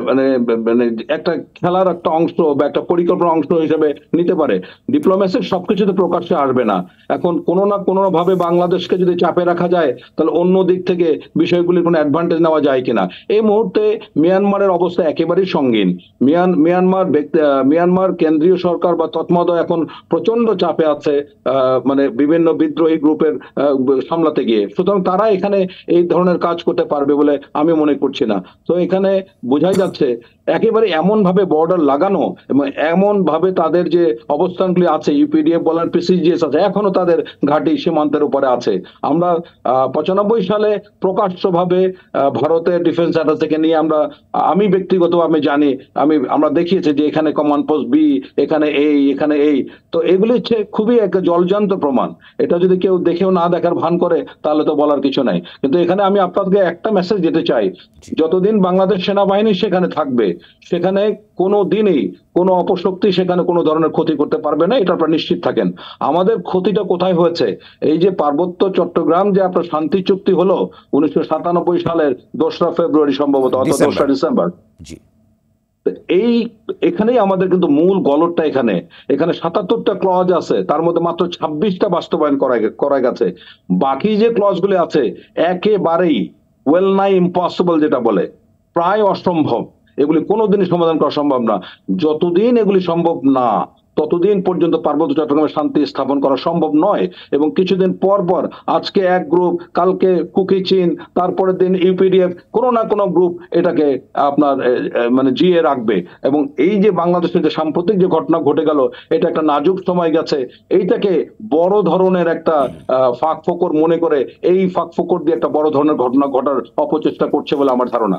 মানে মানে একটা খেলার একটা অংশ বা একটা পরিকল্পনার অংশ হিসেবে নিতে পারে। ডিপ্লোমেসির সবকিছুতে প্রকাশ্যে আসবে না। এখন কোনো না কোনো ভাবে বাংলাদেশকে যদি চাপে রাখা যায়, তাহলে অন্য দিক থেকে বিষয়গুলির কোনো অ্যাডভান্টেজ নেওয়া যায় কিনা। এই মুহূর্তে মিয়ানমারের অবস্থা একেবারেই সঙ্গীন। মিয়ানমার কেন্দ্রীয় সরকার বা তৎমদয় এখন প্রচন্ড চাপে আছে, মানে বিভিন্ন বিদ্রোহী গ্রুপের সামলাতে গিয়ে। সুতরাং তারা এখানে এই ধরনের কাজ করতে পারবে বলে আমি মনে করছি না। তো এখানে বোঝাই যাচ্ছে একেবারে এমন ভাবে বর্ডার লাগানো এবং এমন ভাবে তাদের যে অবস্থানগুলি আছে, ইউপিডিএফ বলার, পিসিজিএস আছে, এখনো তাদের ঘাঁটি সীমান্তের উপরে আছে। আমরা 95 সালে প্রকাশ্যভাবে ভারতের ডিফেন্স অ্যাটাক থেকে নিয়ে আমি ব্যক্তিগতভাবে জানি, আমরা দেখিয়েছি যে এখানে কমান্ড পোস্ট বি, এখানে এই। তো এগুলি হচ্ছে খুবই একটা জলজান্ত প্রমাণ। এটা যদি কেউ দেখেও না দেখার ভান করে, তাহলে তো বলার কিছু নাই। কিন্তু এখানে আমি আপনাদেরকে একটা মেসেজ দিতে চাই, যতদিন বাংলাদেশ সেনাবাহিনী সেখানে থাকবে, সেখানে কোনো দিনই কোনো অপশক্তি সেখানে কোনো ধরনের ক্ষতি করতে পারবে না, এটা আপনারা নিশ্চিত থাকেন। আমাদের ক্ষতিটা কোথায় হয়েছে? এই যে পার্বত্য চট্টগ্রাম যে আপনার শান্তি চুক্তি হলো 1997 সালের 2রা ফেব্রুয়ারি সম্ভবত, অথবা 2রা ডিসেম্বর, এখানেই আমাদের কিন্তু মূল গলদটা। এখানে 77টা ক্লজ আছে, তার মধ্যে মাত্র 26টা বাস্তবায়ন করা গেছে। বাকি যে ক্লজ গুলি আছে একেবারেই ওয়েল নাই ইম্পসিবল, যেটা বলে প্রায় অসম্ভব। এগুলি কোনোদিনই সমাধান করা সম্ভব না। যতদিন এগুলি সম্ভব না, ততদিন পর্যন্ত পার্বত্য চট্টগ্রামে শান্তি স্থাপন করা সম্ভব নয়। এবং কিছুদিন পর পর আজকে এক গ্রুপ, কালকে কুকি চীন, তারপরের দিন ইউপিডিএফ, কোনো না কোনো গ্রুপ এটাকে আপনার মানে জিয়ে রাখবে। এবং এই যে বাংলাদেশের যে সাম্প্রতিক যে ঘটনা ঘটে গেল, এটা একটা নাজুক সময় গেছে, এইটাকে বড় ধরনের একটা ফাঁক ফোকর মনে করে এই ফাঁক ফোকর দিয়ে একটা বড় ধরনের ঘটনা ঘটার অপচেষ্টা করছে বলে আমার ধারণা।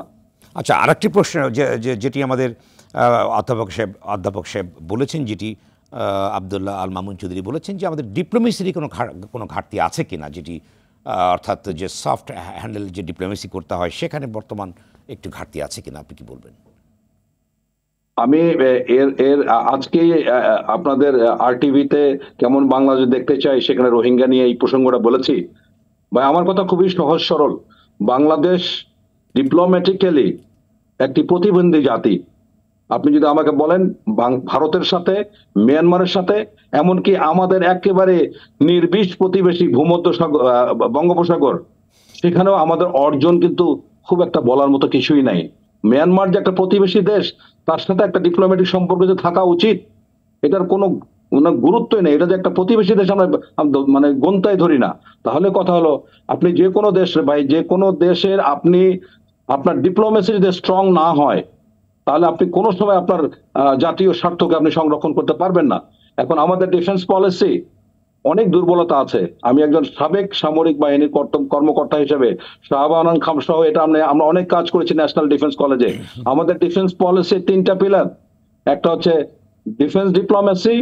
আচ্ছা, আরেকটি প্রশ্ন যেটি আমাদের অধ্যাপক সাহেব বলেছেন, যেটি আব্দুল্লাহ আল মামুন চৌধুরী বলেছেন, যে আমাদের ডিপ্লোমেসির কোনো ঘাটতি আছে কিনা, যেটি অর্থাৎ যে সফট হ্যান্ডেল যে ডিপ্লোমেসি করতে হয় সেখানে বর্তমান একটু ঘাটতি আছে কিনা, আপনি কি বলবেন? আমি এর আজকে আপনাদের আরটিভিতে কেমন বাংলাদেশ দেখতে চাই সেখানে রোহিঙ্গা নিয়ে এই প্রসঙ্গটা বলেছি। ভাই, আমার কথা খুবই সহজ সরল। বাংলাদেশ ডিপ্লোম্যাটিক্যালি একটি প্রতিবন্ধী জাতি। আপনি যদি আমাকে বলেন ভারতের সাথে, মিয়ানমারের সাথে, এমনকি আমাদের একেবারে নির্বিষ প্রতিবেশী ভূমধ্যসাগর, বঙ্গোপসাগর, সেখানেও আমাদের অর্জন কিন্তু খুব একটা বলার মতো কিছুই নাই। মিয়ানমার যে একটা প্রতিবেশী দেশ, তার সাথে একটা ডিপ্লোম্যাটিক সম্পর্ক যে থাকা উচিত, এটার কোনো গুরুত্বই নেই। এটা যে একটা প্রতিবেশী দেশ আমরা মানে গন্তায় ধরি না। তাহলে কথা হলো, আপনি যে কোনো দেশ, ভাই, যে কোনো দেশের আপনি আপনার ডিপ্লোমেসি যদি স্ট্রং না হয়, তাহলে আপনি কোনো সময় আপনার জাতীয় স্বার্থকে আপনি সংরক্ষণ করতে পারবেন না। এখন আমাদের ডিফেন্স পলিসি অনেক দুর্বলতা আছে। আমি একজন সাবেক সামরিক বাহিনীর কর্মকর্তা হিসেবে শাহবান খান সহ এটা আমরা অনেক কাজ করেছি ন্যাশনাল ডিফেন্স কলেজে। আমাদের ডিফেন্স পলিসির 3টা পিলার, একটা হচ্ছে ডিফেন্স ডিপ্লোমেসি,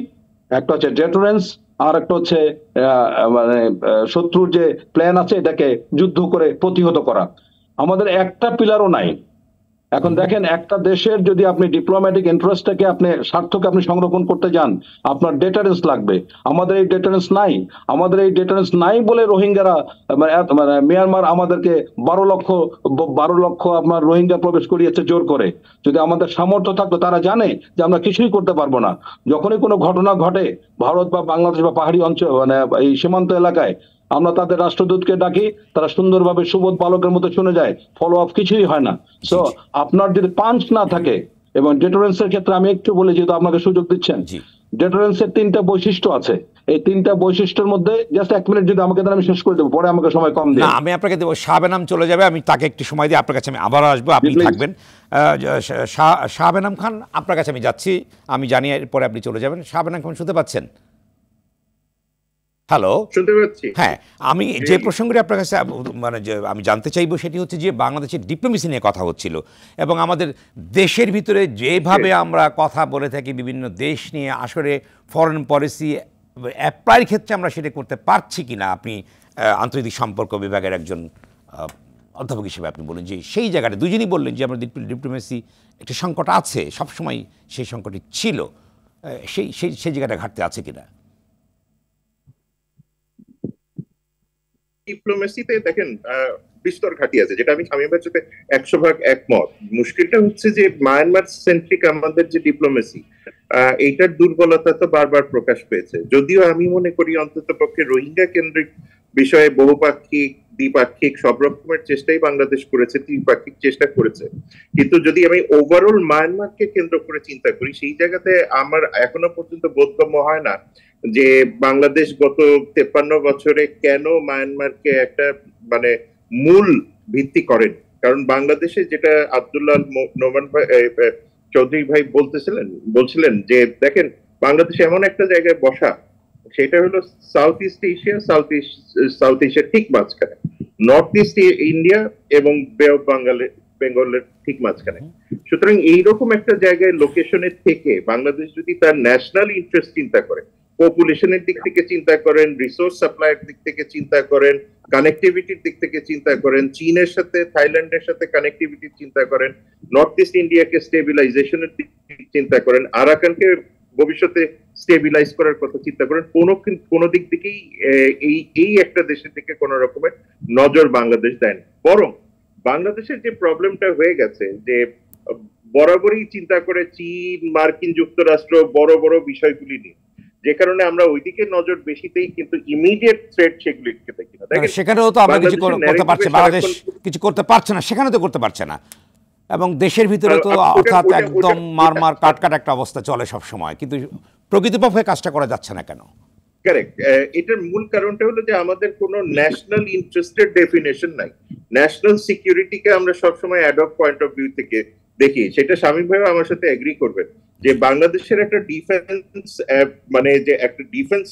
একটা হচ্ছে ডেটারেন্স, আর একটা হচ্ছে মানে শত্রুর যে প্ল্যান আছে এটাকে যুদ্ধ করে প্রতিহত করা। আমাদের একটা পিলারও নাই। এখন দেখেন, একটা দেশের যদি আপনি ডিপ্লোম্যাটিক ইন্টারেস্টটাকে আপনি স্বার্থকে আপনি সংরক্ষণ করতে যান, আপনার ডেটারেন্স লাগবে। আমাদের এই ডেটারেন্স নাই। আমাদের এই ডেটারেন্স নাই বলে রোহিঙ্গারা, মানে মিয়ানমার আমাদেরকে 12 লক্ষ আপনার রোহিঙ্গা প্রবেশ করিয়েছে জোর করে। যদি আমাদের সামর্থ্য থাকতো, তারা জানে যে আমরা কিছুই করতে পারবো না। যখনই কোনো ঘটনা ঘটে ভারত বা বাংলাদেশ বা পাহাড়ি অঞ্চল, মানে এই সীমান্ত এলাকায়, আমরা তাদের রাষ্ট্রদূতকে ডাকি, তারা সুন্দরভাবে সুবোধ বালকের মতো শুনে যায়, ফলো আপ কিছুই হয় না। সো আপনার যদি পাঞ্চ না থাকে, এবং ডেটারেন্সের ক্ষেত্রে আমি একটু বলি, যেহেতু আপনাকে সুযোগ দিচ্ছেন, ডেটারেন্সের 3টা বৈশিষ্ট্য আছে। এই 3টা বৈশিষ্ট্যের মধ্যে জাস্ট 1 মিনিট যদি আমাকে দেন, আমি শেষ করে দেবো, পরে আমাকে সময় কম দিন। আমি আপনাকে দেবো, শাহবেনাম চলে যাবে, আমি তাকে একটু সময় দিই, আপনার কাছে আমি আবার আসবো, আপনি থাকবেন। শাহবেনাম খান, আপনার কাছে আমি যাচ্ছি, আমি জানি এরপরে আপনি চলে যাবেন। শাহবেনাম খান, শুনতে পাচ্ছেন? হ্যালো, শুনতে পাচ্ছি। হ্যাঁ, আমি যে প্রসঙ্গটি আপনার কাছে মানে যে আমি জানতে চাইবো সেটি হচ্ছে যে বাংলাদেশের ডিপ্লোমেসি নিয়ে কথা হচ্ছিল, এবং আমাদের দেশের ভিতরে যেভাবে আমরা কথা বলে থাকি বিভিন্ন দেশ নিয়ে, আসলে ফরেন পলিসি অ্যাপ্লাইয়ের ক্ষেত্রে আমরা সেটা করতে পারছি কিনা, আপনি আন্তর্জাতিক সম্পর্ক বিভাগের একজন অধ্যাপক হিসেবে আপনি বলেন যে সেই জায়গাটা দুজনই বললেন যে আমাদের ডিপ্লোমেসি একটা সংকট আছে, সবসময় সেই সংকটই ছিল, সেই জায়গাটা ঘাটতি আছে কিনা? ডিপ্লোমেসিতে দেখেন বিস্তর ঘাটি আছে, যেটা আমি শামীমের সাথে 100% একমত। মুশকিলটা হচ্ছে যে মায়ানমার সেন্ট্রিক আমাদের যে ডিপ্লোমেসি, এইটার দুর্বলতা তো বারবার প্রকাশ পেয়েছে। যদিও আমি মনে করি অন্তত পক্ষে রোহিঙ্গা কেন্দ্রিক বিষয়ে বহুপাক্ষিক, দ্বিপাক্ষিক সব রকমের চেষ্টাই বাংলাদেশ করেছে, ত্রিপাক্ষিক চেষ্টা করেছে। কিন্তু যদি আমি ওভারঅল মায়ানমারকে কেন্দ্র করে চিন্তা করি, সেই জায়গাতে আমার এখনো পর্যন্ত বোধগম্য হয় না যে বাংলাদেশ গত 53 বছরে কেন মায়ানমারকে একটা মানে মূল ভিত্তি করেন। কারণ বাংলাদেশে যেটা আব্দুল্লাহ নোমান ভাই, চৌধুরী ভাই বলছিলেন যে দেখেন, বাংলাদেশ এমন একটা জায়গায় বসা, সেটা হলো সাউথ ইস্ট এশিয়া, সাউথ এশিয়ার ঠিক মাঝখানে, নর্থ ইস্ট ইন্ডিয়া এবং বে অফ বেঙ্গলের ঠিক মাঝখানে। সুতরাং এইরকম একটা জায়গায় লোকেশনের থেকে বাংলাদেশ যদি তার ন্যাশনাল ইন্টারেস্ট চিন্তা করে, পপুলেশনের দিক থেকে চিন্তা করেন, রিসোর্স সাপ্লাইয়ের দিক থেকে চিন্তা করেন, কানেক্টিভিটির দিক থেকে চিন্তা করেন, চীনের সাথে থাইল্যান্ডের সাথে কানেক্টিভিটির চিন্তা করেন, নর্থ ইস্ট ইন্ডিয়াকে স্টেবিলাইজেশনের দিক চিন্তা করেন, আরাকানকে ভবিষ্যতে স্টেবিলাইজ করার কথা চিন্তা করেন, কোনো দিক থেকেই এই একটা দেশের দিকে কোনো রকমের নজর বাংলাদেশ দেয় না। বরং বাংলাদেশের যে প্রবলেমটা হয়ে গেছে যে বরাবরই চিন্তা করে চীন, মার্কিন যুক্তরাষ্ট্র বড় বড় বিষয়গুলি নিয়ে, যে কারণে আমরা ওইদিকে নজর বেশি দেই, কিন্তু ইমিডিয়েট থ্রেট সেগুলিকে দেখি না। দেখেন, সেখানেও তো আমরা কিছু করতে পারছি, বাংলাদেশ কিছু করতে পারছে না, সেখানে তো করতে পারছে না, এবং দেশের ভিতরে তো অর্থাৎ একদম মারমার কাটকাট একটা অবস্থা চলে সব সময়, কিন্তু প্রকৃতপক্ষে কাজটা করা যাচ্ছে না কেন? কারেক্ট, এটার মূল কারণটা হলো যে আমাদের কোনো ন্যাশনাল ইন্টারেস্টের ডেফিনেশন নাই। ন্যাশনাল সিকিউরিটিকে আমরা সবসময় অ্যাডক পয়েন্ট অফ ভিউ থেকে দেখি, সেটা শামীম ভাই আমার সাথে এগ্রি করবেন যে বাংলাদেশের একটা ডিফেন্স মানে যে একটা ডিফেন্স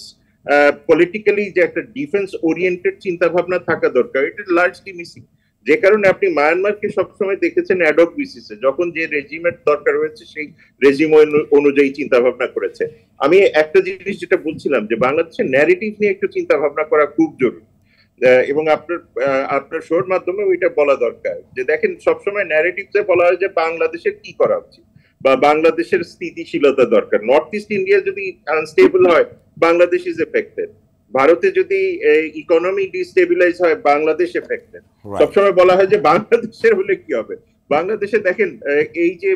পলিটিক্যালি যে একটা ডিফেন্স ওরিয়েন্টেড চিন্তা ভাবনা থাকা দরকার, এটা লার্জলি মিসিং। যে কারণে আপনি মায়ানমারকে সবসময় দেখেছেন অ্যাডক বেসিসে, যখন যে রেজিমের দরকার হয়েছে সেই রেজিম অনুযায়ী চিন্তা ভাবনা করেছে। আমি একটা জিনিস যেটা বলছিলাম যে বাংলাদেশের ন্যারেটিভ নিয়ে একটু চিন্তা ভাবনা করা খুব জরুরি, এবং আপনার শোর মাধ্যমে ওইটা বলা দরকার যে দেখেন সবসময় ন্যারেটিভসে বলা হয় যে বাংলাদেশের কি করা উচিত বা বাংলাদেশের স্থিতিশীলতা দরকার। নর্থ ইস্ট ইন্ডিয়া যদি আনস্টেবল হয়, বাংলাদেশ ইজ এফেক্টেড। ভারতে যদি ইকোনমি ডিস্টেবিলাইজ হয়, বাংলাদেশ এফেক্টেড। সবসময় বলা হয় যে বাংলাদেশের হলে কি হবে। বাংলাদেশে দেখেন এই যে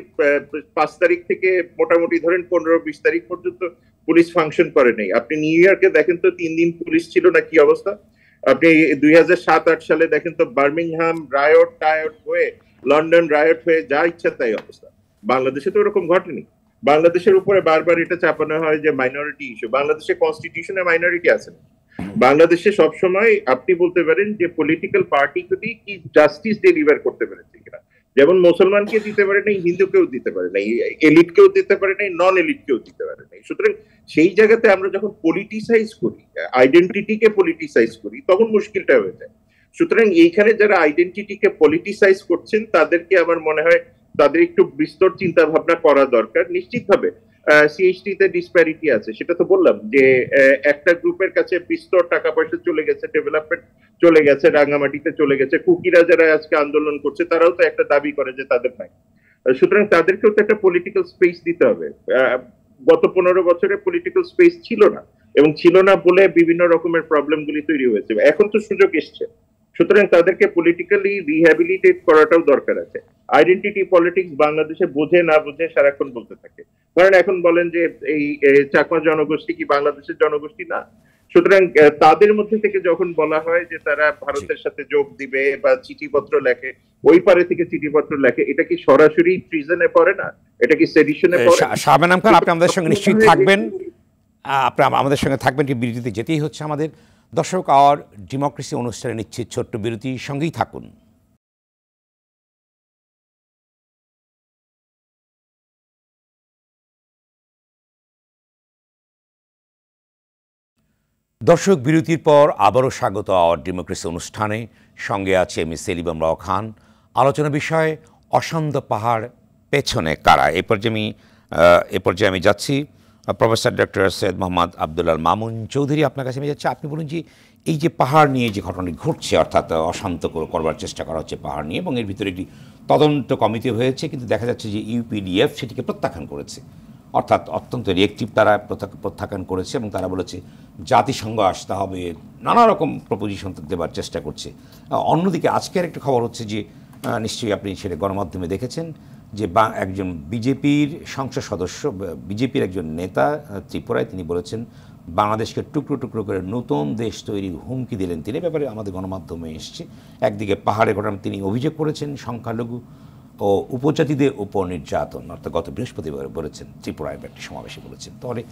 5 তারিখ থেকে মোটামুটি ধরেন 15-20 তারিখ পর্যন্ত পুলিশ ফাংশন করে নেই। আপনি নিউ ইয়র্কে দেখেন তো 3 দিন পুলিশ ছিল না, কি অবস্থা। আপনি 2007-8 সালে দেখেন তো বার্মিংহাম রায়ট টায়ট হয়ে, লন্ডন রায়ট হয়ে যা ইচ্ছা তাই অবস্থা। বাংলাদেশে তো ওরকম ঘটেনি। বাংলাদেশের উপরে বারবার এটা চাপানো হয় যে মাইনরিটি ইস্যু। বাংলাদেশে কনস্টিটিউশনে মাইনরিটি আছে না। বাংলাদেশে সবসময় আপনি বলতে পারেন যে পলিটিক্যাল পার্টি যদি কি জাস্টিস ডেলিভার করতে পেরেছে কিনা, যেমন মুসলমানকে দিতে পারে নাই, হিন্দুকেও দিতে পারে নাই, এলিটকেও দিতে পারে নাই, নন এলিটকেও দিতে পারে নাই। সুতরাং সেই জায়গাতে আমরা যখন পলিটিসাইজ করি, আইডেন্টিটিকে পলিটিসাইজ করি, তখন মুশকিলটা হয়ে যায়। সুতরাং এইখানে যারা আইডেন্টিটিকে পলিটিসাইজ করছেন তাদেরকে আমার মনে হয় তাদের একটু বিস্তর চিন্তা ভাবনা করা দরকার। নিশ্চিতভাবে সিএইচটি তে ডিসপ্যারিটি আছে, সেটা তো বললাম যে একটা গ্রুপের কাছে বিস্তর টাকা পয়সা চলে গেছে, ডেভেলপমেন্ট চলে গেছে, রাঙ্গামাটিতে চলে গেছে। কুকিরা যারা আজকে আন্দোলন করছে তারাও তো একটা দাবি করে যে তাদের নাই। সুতরাং তাদেরকেও তো একটা পলিটিক্যাল স্পেস দিতে হবে। গত 15 বছরে পলিটিক্যাল স্পেস ছিল না, এবং ছিল না বলে বিভিন্ন রকমের প্রবলেমগুলি তৈরি হয়েছে। এখন তো সুযোগ এসছে, সুতরাং তাদেরকে পলিটিক্যালি রিহ্যাবিলিটেট করাটাও দরকার আছে। আইডেন্টিটি পলিটিক্স বাংলাদেশে বোঝে না বোঝে সারাক্ষণ বলতে থাকে। কারণ এখন বলেন যে এই চাকমা জনগোষ্ঠী কি বাংলাদেশের জনগোষ্ঠী না। সুতরাং তাদের মধ্যে থেকে যখন বলা হয় যে তারা ভারতের সাথে যোগ দিবে বা চিঠিপত্র লেখে, ওই পারে থেকে চিঠিপত্র লেখে, এটা কি সরাসরি ট্রিজনে পড়ে না? এটা কি সেডিশনে পড়ে? শাহবানাম খান, আপনি আমাদের সঙ্গে নিশ্চয়ই থাকবেন, আপনি আমাদের সঙ্গে থাকবেন। বিরতিতে যেতেই হচ্ছে আমাদের। দর্শক, আর ডেমোক্রেসি অনুষ্ঠানে নিচ্ছে ছোট্ট বিরতি, সঙ্গেই থাকুন। দর্শক, বিরতির পর আবারও স্বাগত আওয়ার ডেমোক্রেসি অনুষ্ঠানে। সঙ্গে আছে আমি সেলিম আমরাও খান। আলোচনা বিষয় অশান্ত পাহাড় পেছনে কারা। এ পর্যায়ে আমি যাচ্ছি প্রফেসর ডক্টর সৈয়দ মোহাম্মদ আব্দুল আল মামুন চৌধুরী, আপনার কাছে আমি যাচ্ছি। আপনি বলুন যে এই যে পাহাড় নিয়ে যে ঘটনাটি ঘটছে, অর্থাৎ অশান্ত করবার চেষ্টা করা হচ্ছে পাহাড় নিয়ে, এবং এর ভিতরে একটি তদন্ত কমিটি হয়েছে, কিন্তু দেখা যাচ্ছে যে ইউপিডিএফ সেটিকে প্রত্যাখ্যান করেছে। অর্থাৎ অত্যন্ত রিয়েক্টিভ তারা প্রত্যাখ্যান করেছে, এবং তারা বলেছে জাতিসংঘ আসতে হবে, নানা রকম প্রপোজিশন দেবার চেষ্টা করছে। অন্যদিকে আজকের একটা খবর হচ্ছে যে, নিশ্চয়ই আপনি সেটা গণমাধ্যমে দেখেছেন, যে একজন বিজেপির সংসদ সদস্য, বিজেপির একজন নেতা ত্রিপুরায়, তিনি বলেছেন বাংলাদেশকে টুকরো টুকরো করে নতুন দেশ তৈরির হুমকি দিলেন তিনি। ব্যাপারে আমাদের গণমাধ্যমে এসছে। একদিকে পাহাড়ের ঘটনা তিনি অভিযোগ করেছেন সংখ্যালঘু ও উপজাতিদের উপর নির্যাতন, অর্থাৎ গত বৃহস্পতিবার বলেছেন, ত্রিপুরায় একটি সমাবেশে বলেছেন। তাহলে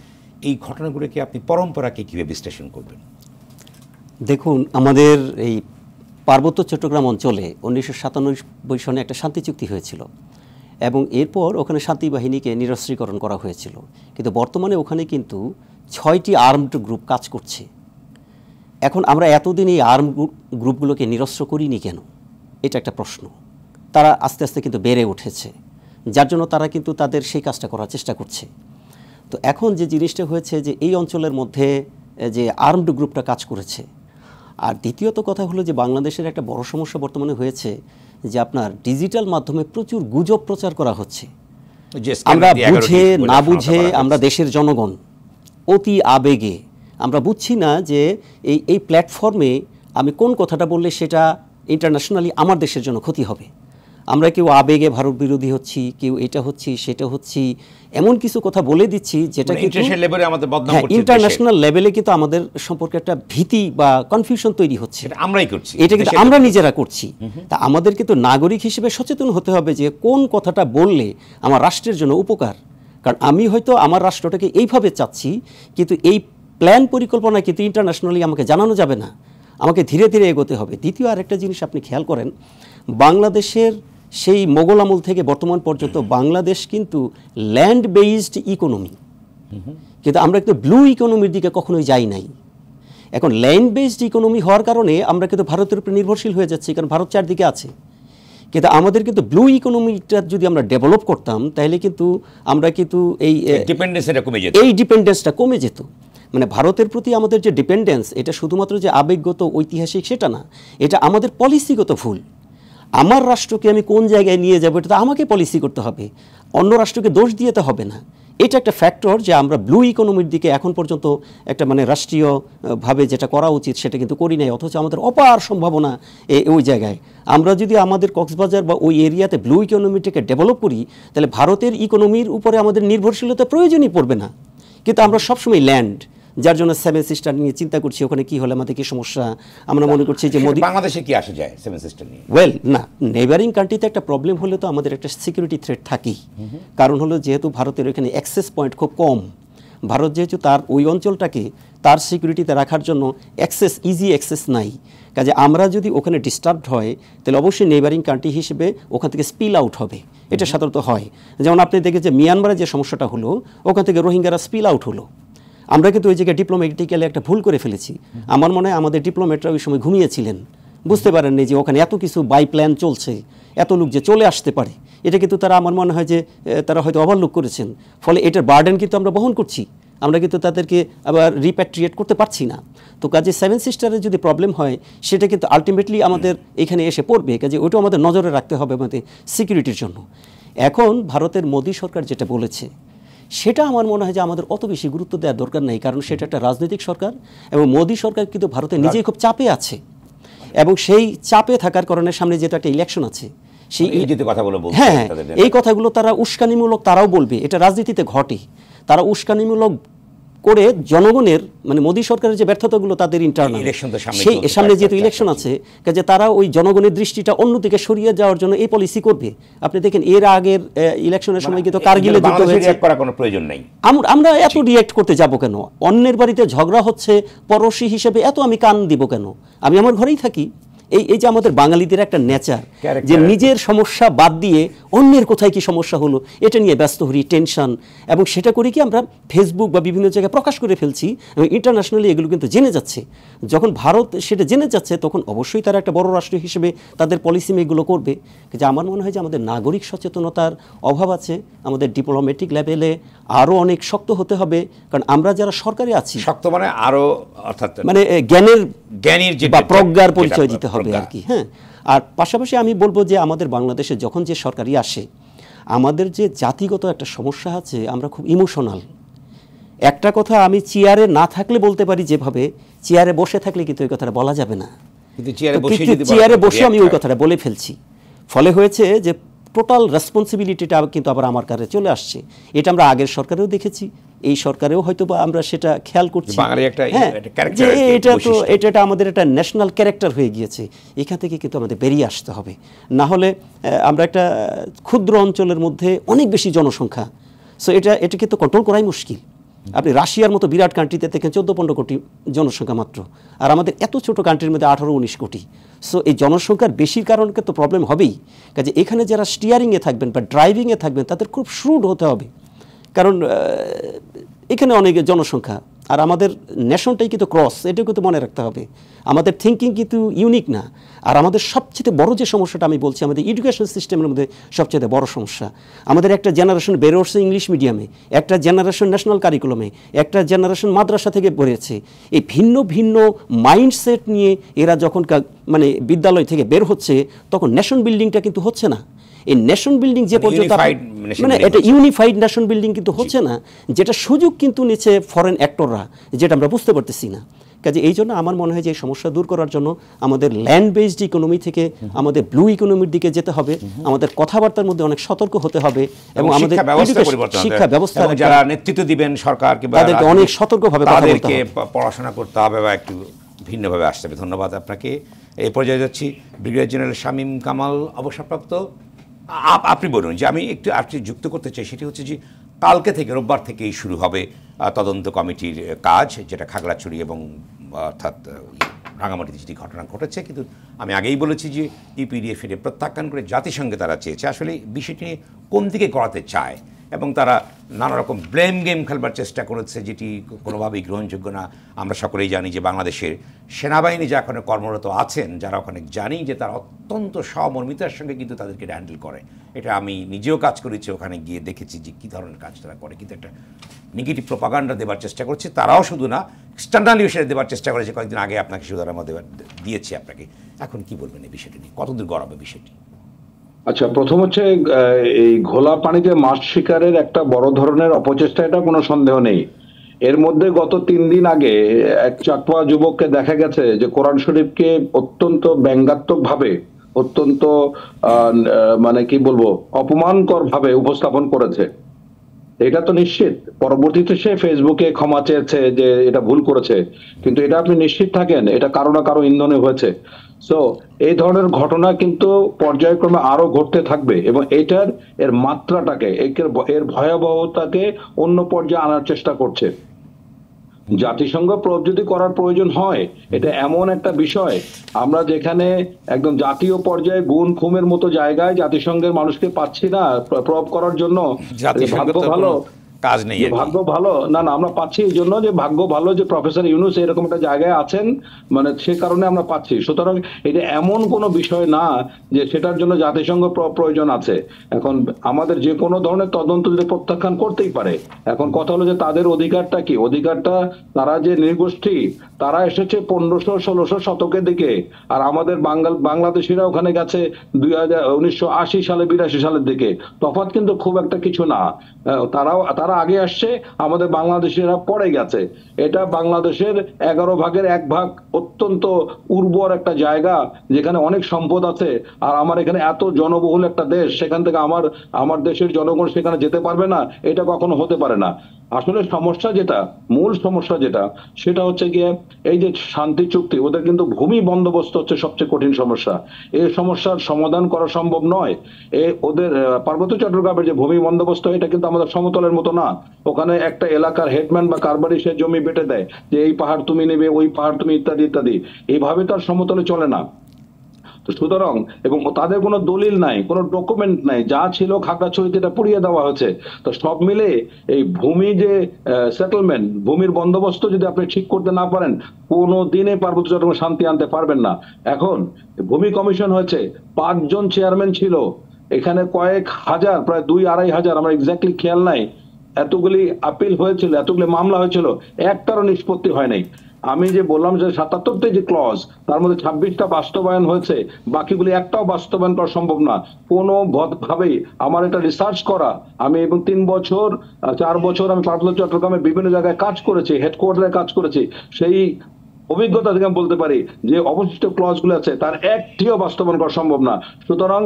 এই ঘটনাগুলোকে আপনি পরম্পরাকে কীভাবে বিশ্লেষণ করবেন? দেখুন, আমাদের এই পার্বত্য চট্টগ্রাম অঞ্চলে 1997 সনে একটা শান্তি চুক্তি হয়েছিল, এবং এরপর ওখানে শান্তি বাহিনীকে নিরস্ত্রীকরণ করা হয়েছিল। কিন্তু বর্তমানে ওখানে কিন্তু 6টি আর্মড গ্রুপ কাজ করছে। এখন আমরা এতদিন এই আর্ম গ্রুপগুলোকে নিরস্ত্র করিনি কেন, এটা একটা প্রশ্ন। তারা আস্তে আস্তে কিন্তু বেড়ে উঠেছে, যার জন্য তারা কিন্তু তাদের সেই কাজটা করার চেষ্টা করছে। তো এখন যে জিনিসটা হয়েছে যে এই অঞ্চলের মধ্যে যে আর্মড গ্রুপটা কাজ করেছে। আর দ্বিতীয়ত কথা হলো যে বাংলাদেশের একটা বড় সমস্যা বর্তমানে হয়েছে যে আপনার ডিজিটাল মাধ্যমে প্রচুর গুজব প্রচার করা হচ্ছে। আমরা বুঝে না বুঝে, আমরা দেশের জনগণ অতি আবেগে আমরা বুঝছি না যে এই প্ল্যাটফর্মে আমি কোন কথাটা বললে সেটা ইন্টারন্যাশনালি আমার দেশের জন্য ক্ষতি হবে। আমরা কেউ আবেগে ভারত বিরোধী হচ্ছি, কেউ এটা হচ্ছি সেটা হচ্ছি, এমন কিছু কথা বলে দিচ্ছি যেটা ইন্টারন্যাশনাল লেভেলে কিন্তু আমাদের সম্পর্কে একটা ভীতি বা কনফিউশন তৈরি হচ্ছে। এটা কিন্তু আমরা নিজেরা করছি। তা আমাদের কিন্তু নাগরিক হিসেবে সচেতন হতে হবে যে কোন কথাটা বললে আমার রাষ্ট্রের জন্য উপকার। কারণ আমি হয়তো আমার রাষ্ট্রটাকে এইভাবে চাচ্ছি, কিন্তু এই প্ল্যান পরিকল্পনা কিন্তু ইন্টারন্যাশনালি আমাকে জানানো যাবে না, আমাকে ধীরে ধীরে এগোতে হবে। দ্বিতীয় আরেকটা জিনিস আপনি খেয়াল করেন, বাংলাদেশের সেই মোগল আমল থেকে বর্তমান পর্যন্ত বাংলাদেশ কিন্তু ল্যান্ড বেসড ইকোনমি, কিন্তু আমরা কিন্তু ব্লু ইকোনমির দিকে কখনোই যাই নাই। এখন ল্যান্ড বেসড ইকোনমি হওয়ার কারণে আমরা কিন্তু ভারতের উপরে নির্ভরশীল হয়ে যাচ্ছি, কারণ ভারত চারদিকে আছে। কিন্তু আমাদের কিন্তু ব্লু ইকোনমিটা যদি আমরা ডেভেলপ করতাম, তাহলে কিন্তু আমরা কিন্তু এই ডিপেন্ডেন্সটা কমে যেত। মানে ভারতের প্রতি আমাদের যে ডিপেন্ডেন্স, এটা শুধুমাত্র যে আবেগগত ঐতিহাসিক সেটা না, এটা আমাদের পলিসিগত ভুল। আমার রাষ্ট্রকে আমি কোন জায়গায় নিয়ে যাবো, এটা তো আমাকে পলিসি করতে হবে, অন্য রাষ্ট্রকে দোষ দিয়ে তো হবে না। এটা একটা ফ্যাক্টর যে আমরা ব্লু ইকোনমির দিকে এখন পর্যন্ত একটা মানে রাষ্ট্রীয়ভাবে যেটা করা উচিত সেটা কিন্তু করি নাই, অথচ আমাদের অপার সম্ভাবনা ওই জায়গায়। আমরা যদি আমাদের কক্সবাজার বা ওই এরিয়াতে ব্লু ইকোনমিটাকে ডেভেলপ করি, তাহলে ভারতের ইকোনমির উপরে আমাদের নির্ভরশীলতা প্রয়োজনই পড়বে না। কিন্তু আমরা সবসময় ল্যান্ড, যার জন্য সেভেন সিস্টার নিয়ে চিন্তা করছি, ওখানে কি হলে আমাদের কি সমস্যা, আমরা মনে করছি যে বাংলাদেশে কি আসে যায় সেভেন সিস্টার নিয়ে। ওয়েল না, নেইবারিং কান্ট্রিতে একটা প্রবলেম হলে তো আমাদের একটা সিকিউরিটি থ্রেট থাকেই। কারণ হলো যেহেতু ভারতের ওইখানে অ্যাক্সেস পয়েন্ট খুব কম, ভারত যেহেতু তার ওই অঞ্চলটাকে তার সিকিউরিটিতে রাখার জন্য ইজি অ্যাক্সেস নাই, কাজে আমরা যদি ওখানে ডিস্টার্বড হয়, তাহলে অবশ্যই নেইবারিং কান্ট্রি হিসেবে ওখান থেকে স্পিল আউট হবে। এটা সাধারণত হয়, যেমন আপনি দেখে যে মিয়ানমারে যে সমস্যাটা হলো, ওখান থেকে রোহিঙ্গারা স্পিল আউট হলো। আমরা কিন্তু ওই জায়গায় ডিপ্লোম্যাটিক্যালি একটা ভুল করে ফেলেছি। আমার মনে হয় আমাদের ডিপ্লোম্যাটরা ওই সময় ঘুমিয়েছিলেন, বুঝতে পারেননি যে ওখানে এত কিছু বাই প্ল্যান চলছে, এত লোক যে চলে আসতে পারে। এটা কিন্তু তারা, আমার মনে হয় যে তারা হয়তো ওভারলুক করেছেন, ফলে এটার বার্ডেন কিন্তু আমরা বহন করছি, আমরা কিন্তু তাদেরকে আবার রিপ্যাট্রিয়েট করতে পারছি না। তো কাজে সেভেন সিস্টারের যদি প্রবলেম হয়, সেটা কিন্তু আলটিমেটলি আমাদের এখানে এসে পড়বে, কাজে ওইটাও আমাদের নজরে রাখতে হবে আমাদের সিকিউরিটির জন্য। এখন ভারতের মোদী সরকার যেটা বলেছে, সেটা আমার মনে হয় যে আমাদের অত বেশি গুরুত্ব দেওয়ার দরকার নেই, কারণ সেটা একটা রাজনৈতিক সরকার এবং মোদী সরকার কিন্তু ভারতে নিজেই খুব চাপে আছে, এবং সেই চাপে থাকার কারণে সামনে যেহেতু একটা ইলেকশন আছে, সেই হ্যাঁ এই কথাগুলো তারা উস্কানিমূলক তারাও বলবে, এটা রাজনীতিতে ঘটে। তারা উস্কানিমূলক করে জনগণের, মানে মোদী সরকারের যে ব্যর্থতাগুলো তাদের ইন্টারনাল, সেই সামনে যেহেতু ইলেকশন আছে, কাজে তারা ওই জনগণের দৃষ্টিটা অন্যদিকে সরিয়ে যাওয়ার জন্য এই পলিসি করবে। আপনি দেখেন এর আগের ইলেকশনের সময় কিন্তু কারগিলে যুদ্ধ হয়েছে, আমরা এত রিঅ্যাক্ট করতে যাব কেন? অন্যের বাড়িতে ঝগড়া হচ্ছে, পড়োশি হিসেবে এত আমি কান দিব কেন? আমি আমার ঘরেই থাকি। এই যে আমাদের বাঙালিদের একটা নেচার, যে নিজের সমস্যা বাদ দিয়ে অন্যের কোথায় কি সমস্যা হলো এটা নিয়ে ব্যস্ত হই, টেনশন, এবং সেটা করে কি আমরা ফেসবুক বা বিভিন্ন জায়গায় প্রকাশ করে ফেলছি, এবং ইন্টারন্যাশনালি এগুলো কিন্তু জেনে যাচ্ছে। যখন ভারত সেটা জেনে যাচ্ছে, তখন অবশ্যই তারা একটা বড় রাষ্ট্র হিসেবে তাদের পলিসি মেকগুলো করবে। যে আমার মনে হয় যে আমাদের নাগরিক সচেতনতার অভাব আছে, আমাদের ডিপ্লোম্যাটিক লেভেলে আরও অনেক শক্ত হতে হবে, কারণ আমরা যারা সরকারে আছি, শক্ত মানে আরও, অর্থাৎ মানে জ্ঞানের বা প্রজ্ঞার পরিচয় দিতে হবে আর কি। হ্যাঁ, আর পাশাপাশি আমি বলবো যে আমাদের বাংলাদেশে যখন যে সরকারি আসে, আমাদের যে জাতিগত একটা সমস্যা আছে, আমরা খুব ইমোশনাল। একটা কথা আমি চেয়ারে না থাকলে বলতে পারি, যেভাবে চেয়ারে বসে থাকলে কিন্তু ওই কথাটা বলা যাবে না, কিন্তু চেয়ারে বসে আমি ওই কথাটা বলে ফেলছি। ফলে হয়েছে যে টোটাল রেসপন্সিবিলিটিটা কিন্তু আবার আমার কাছে চলে আসছে। এটা আমরা আগের সরকারেও দেখেছি, এই সরকারেও হয়তো বা আমরা সেটা খেয়াল করছি। এটা আমাদের একটা ন্যাশনাল ক্যারেক্টার হয়ে গিয়েছে। এখান থেকে কিন্তু আমাদের বেরিয়ে আসতে হবে, না হলে আমরা একটা ক্ষুদ্র অঞ্চলের মধ্যে অনেক বেশি জনসংখ্যা, সো এটা কিন্তু কন্ট্রোল করাই মুশকিল। আপনি রাশিয়ার মতো বিরাট কান্ট্রিতে দেখেন 14-15 কোটি জনসংখ্যা মাত্র, আর আমাদের এত ছোট কান্ট্রির মধ্যে 18-19 কোটি। সো এই জনসংখ্যার বেশির কারণে তো প্রবলেম হবেই। কাজে এখানে যারা স্টিয়ারিংয়ে থাকবেন বা ড্রাইভিংয়ে থাকবেন, তাদের খুব শ্রুড হতে হবে, কারণ এখানে অনেক জনসংখ্যা, আর আমাদের নেশনটাই কিন্তু ক্রস, এটাও কিন্তু মনে রাখতে হবে। আমাদের থিঙ্কিং কিন্তু ইউনিক না। আর আমাদের সবচেয়ে বড় যে সমস্যাটা আমি বলছি, আমাদের এডুকেশন সিস্টেমের মধ্যে সবচেয়ে বড় সমস্যা, আমাদের একটা জেনারেশন বেড়ে উঠছে ইংলিশ মিডিয়ামে, একটা জেনারেশন ন্যাশনাল কারিকুলামে, একটা জেনারেশন মাদ্রাসা থেকে বেরিয়েছে। এই ভিন্ন ভিন্ন মাইন্ডসেট নিয়ে এরা যখন মানে বিদ্যালয় থেকে বের হচ্ছে, তখন নেশন বিল্ডিংটা কিন্তু হচ্ছে না। এই নেশন বিল্ডিং যে পর্যন্ত মানে এটা ইউনিফাইড নেশন বিল্ডিং কিন্তু হচ্ছে না, যেটা সুযোগ কিন্তু নিচ্ছে ফরেন অ্যাক্টররা, যেটা আমরা বুঝতে পারতেছি না। কাজে এই জন্য আমার মনে হয় যে এই সমস্যা দূর করার জন্য আমাদের ল্যান্ড বেসড ইকোনমি থেকে আমাদের ব্লু ইকোনমির দিকে যেতে হবে, আমাদের কথাবার্তার মধ্যে অনেক সতর্ক হতে হবে, এবং আমাদের শিক্ষা ব্যবস্থা যারা নেতৃত্ব দিবেন সরকার, তাদেরকে অনেক সতর্কভাবে তাদেরকে পড়াশোনা করতে হবে বা একটু ভিন্নভাবে আসতে হবে। ধন্যবাদ আপনাকে। এই পর্যায়ে যাচ্ছি ব্রিগেডিয়ার জেনারেল শামীম কামাল, অবসরপ্রাপ্ত। আপনি বলুন যে আমি একটু যুক্ত করতে চাই, সেটি হচ্ছে যে কালকে থেকে রোববার থেকেই শুরু হবে তদন্ত কমিটির কাজ, যেটা খাগড়াছড়ি এবং অর্থাৎ রাঙামাটিতে যেটি ঘটনা ঘটেছে। কিন্তু আমি আগেই বলেছি যে ইপিডিএফ এর প্রত্যাখ্যান করে জাতিসংঘে তারা চেয়েছে আসলে বিষয়টি নিয়ে কোন দিকে গড়াতে চায়, এবং তারা নানা রকম ব্লেম গেম খেলবার চেষ্টা করেছে, যেটি কোনোভাবেই গ্রহণযোগ্য না। আমরা সকলেই জানি যে বাংলাদেশের সেনাবাহিনী যা ওখানে কর্মরত আছেন, যারা ওখানে জানি যে তারা অত্যন্ত সমর্মিতার সঙ্গে কিন্তু তাদেরকে হ্যান্ডেল করে। এটা আমি নিজেও কাজ করেছি, ওখানে গিয়ে দেখেছি যে কী ধরনের কাজ তারা করে। কিন্তু একটা নেগেটিভ প্রোপাগান্ডা দেবার চেষ্টা করছে তারাও, শুধু না এক্সটার্নাল ইস্যুতে দেবার চেষ্টা করেছে। কয়েকদিন আগে আপনাকে সুধারামা দিয়েছি আপনাকে। এখন কি বলবেন এই বিষয়টি নিয়ে, কতদূর গড়াবে বিষয়টি? আচ্ছা, প্রথম হচ্ছে এই ঘোলা পানিতে মাছ শিকারের একটা বড় ধরনের অপচেষ্টা, এটা কোনো সন্দেহ নেই। এর মধ্যে গত 3 দিন আগে এক চাকমা যুবককে দেখা গেছে যে কোরআন শরীফকে অত্যন্ত ব্যঙ্গাত্মক ভাবে, অত্যন্ত মানে কি বলবো, অপমানকর ভাবে উপস্থাপন করেছে। এটা তো নিশ্চিত পরবর্তীতে সে ফেসবুকে ক্ষমা চেয়েছে যে এটা ভুল করেছে, কিন্তু এটা আপনি নিশ্চিত থাকেন এটা কারো না কারো ইন্ধনে হয়েছে। সো এই ধরনের ঘটনা কিন্তু পর্যায়ক্রমে আরো ঘটতে থাকবে, এবং এর মাত্রাটাকে, এর ভয়াবহতাকে অন্য পর্যায়ে আনার চেষ্টা করছে। জাতিসংঘ প্রয়োগ যদি করার প্রয়োজন হয়, এটা এমন একটা বিষয় আমরা যেখানে একদম জাতীয় পর্যায়ে গুণ খুমের মতো জায়গায় জাতিসংঘের মানুষকে পাচ্ছি না প্রয়োগ করার জন্য। ভাগ্য ভালো, কাজ নেই, ভাগ্য ভালো না, আমরা পাচ্ছি এই জন্য যে ভাগ্য ভালো যে প্রফেসর ইউনূস এরকম একটা জায়গায় আছেন, মানে সে কারণে আমরা পাচ্ছি। সুতরাং এটা এমন কোনো বিষয় না যে সেটার জন্য জাতিসংঘ প্রয়োজন আছে। এখন আমাদের যে কোনো ধরনের তদন্ত যদি প্রত্যাখ্যান করতেই পারে। এখন কথা হলো যে তাদের অধিকারটা কি? অধিকারটা, তারা যে নৃগোষ্ঠী, তারা এসেছে 1500-1600 শতকের দিকে, আর আমাদের বাংলাদেশিরা ওখানে গেছে 1980 সালে 82 সালের দিকে। তফাৎ কিন্তু খুব একটা কিছু না। তারা আগে আসছে, আমাদের বাংলাদেশিরা পরে গেছে। এটা বাংলাদেশের 11 ভাগের 1 ভাগ অত্যন্ত উর্বর একটা জায়গা, যেখানে অনেক সম্পদ আছে। আর আমার এখানে এত জনবহুল একটা দেশ, সেখান থেকে আমার দেশের জনগণ সেখানে যেতে পারবে না, এটা কখনো হতে পারে না। আসলে সমস্যা যেটা, মূল সমস্যা যেটা, সেটা হচ্ছে গিয়ে এই যে শান্তি চুক্তি, ওদের কিন্তু ভূমি বন্দোবস্ত হচ্ছে সবচেয়ে কঠিন সমস্যা। এই সমস্যার সমাধান করা সম্ভব নয়। ওদের পার্বত্য চট্টগ্রামের যে ভূমি বন্দোবস্ত, এটা কিন্তু আমাদের সমতলের মতো না। ওখানে একটা এলাকার হেডম্যান বা কারবারি সে জমি বেটে দেয় যে এই পাহাড় তুমি নেবে, ওই পাহাড় তুমি, ইত্যাদি ইত্যাদি। এইভাবে তার সমতলে চলে না। তো সুতরাং, এবং তাদের কোনো দলিল নাই, কোনো ডকুমেন্ট নাই, যা ছিল খাগড়াছড়িতে এটা পুড়িয়ে দেওয়া হয়েছে। তো সব মিলে এই ভূমি যে সেটেলমেন্ট, ভূমির বন্দোবস্ত যদি আপনি ঠিক করতে না পারেন, কোনো দিনে পার্বত্য চট্টগ্রামে শান্তি আনতে পারবেন না। এখন ভূমি কমিশন হয়েছে, 5 জন চেয়ারম্যান ছিল, এখানে কয়েক হাজার, প্রায় 2-2.5 হাজার, আমার এক্স্যাক্টলি খেয়াল নাই, এতগুলি আপিল হয়েছিল, এতগুলি মামলা হয়েছিল, একটারও নিষ্পত্তি হয় নাই। আমি যে বললাম যে 77টা যে ক্লজ, তার মধ্যে 26টা বাস্তবায়ন হয়েছে, বাকিগুলি একটাও বাস্তবায়ন করা সম্ভব না কোনো ভাবেই। আমার এটা রিসার্চ করা, আমি এবং 3 বছর 4 বছর আমি পার্বত্য চট্টগ্রামে বিভিন্ন জায়গায় কাজ করেছি, হেডকোয়ার্টারে কাজ করেছি। সেই অভিজ্ঞতা থেকে আমি বলতে পারি যে অবশিষ্ট ক্লজ গুলো আছে, তার একটিও বাস্তবায়ন করা সম্ভব না। সুতরাং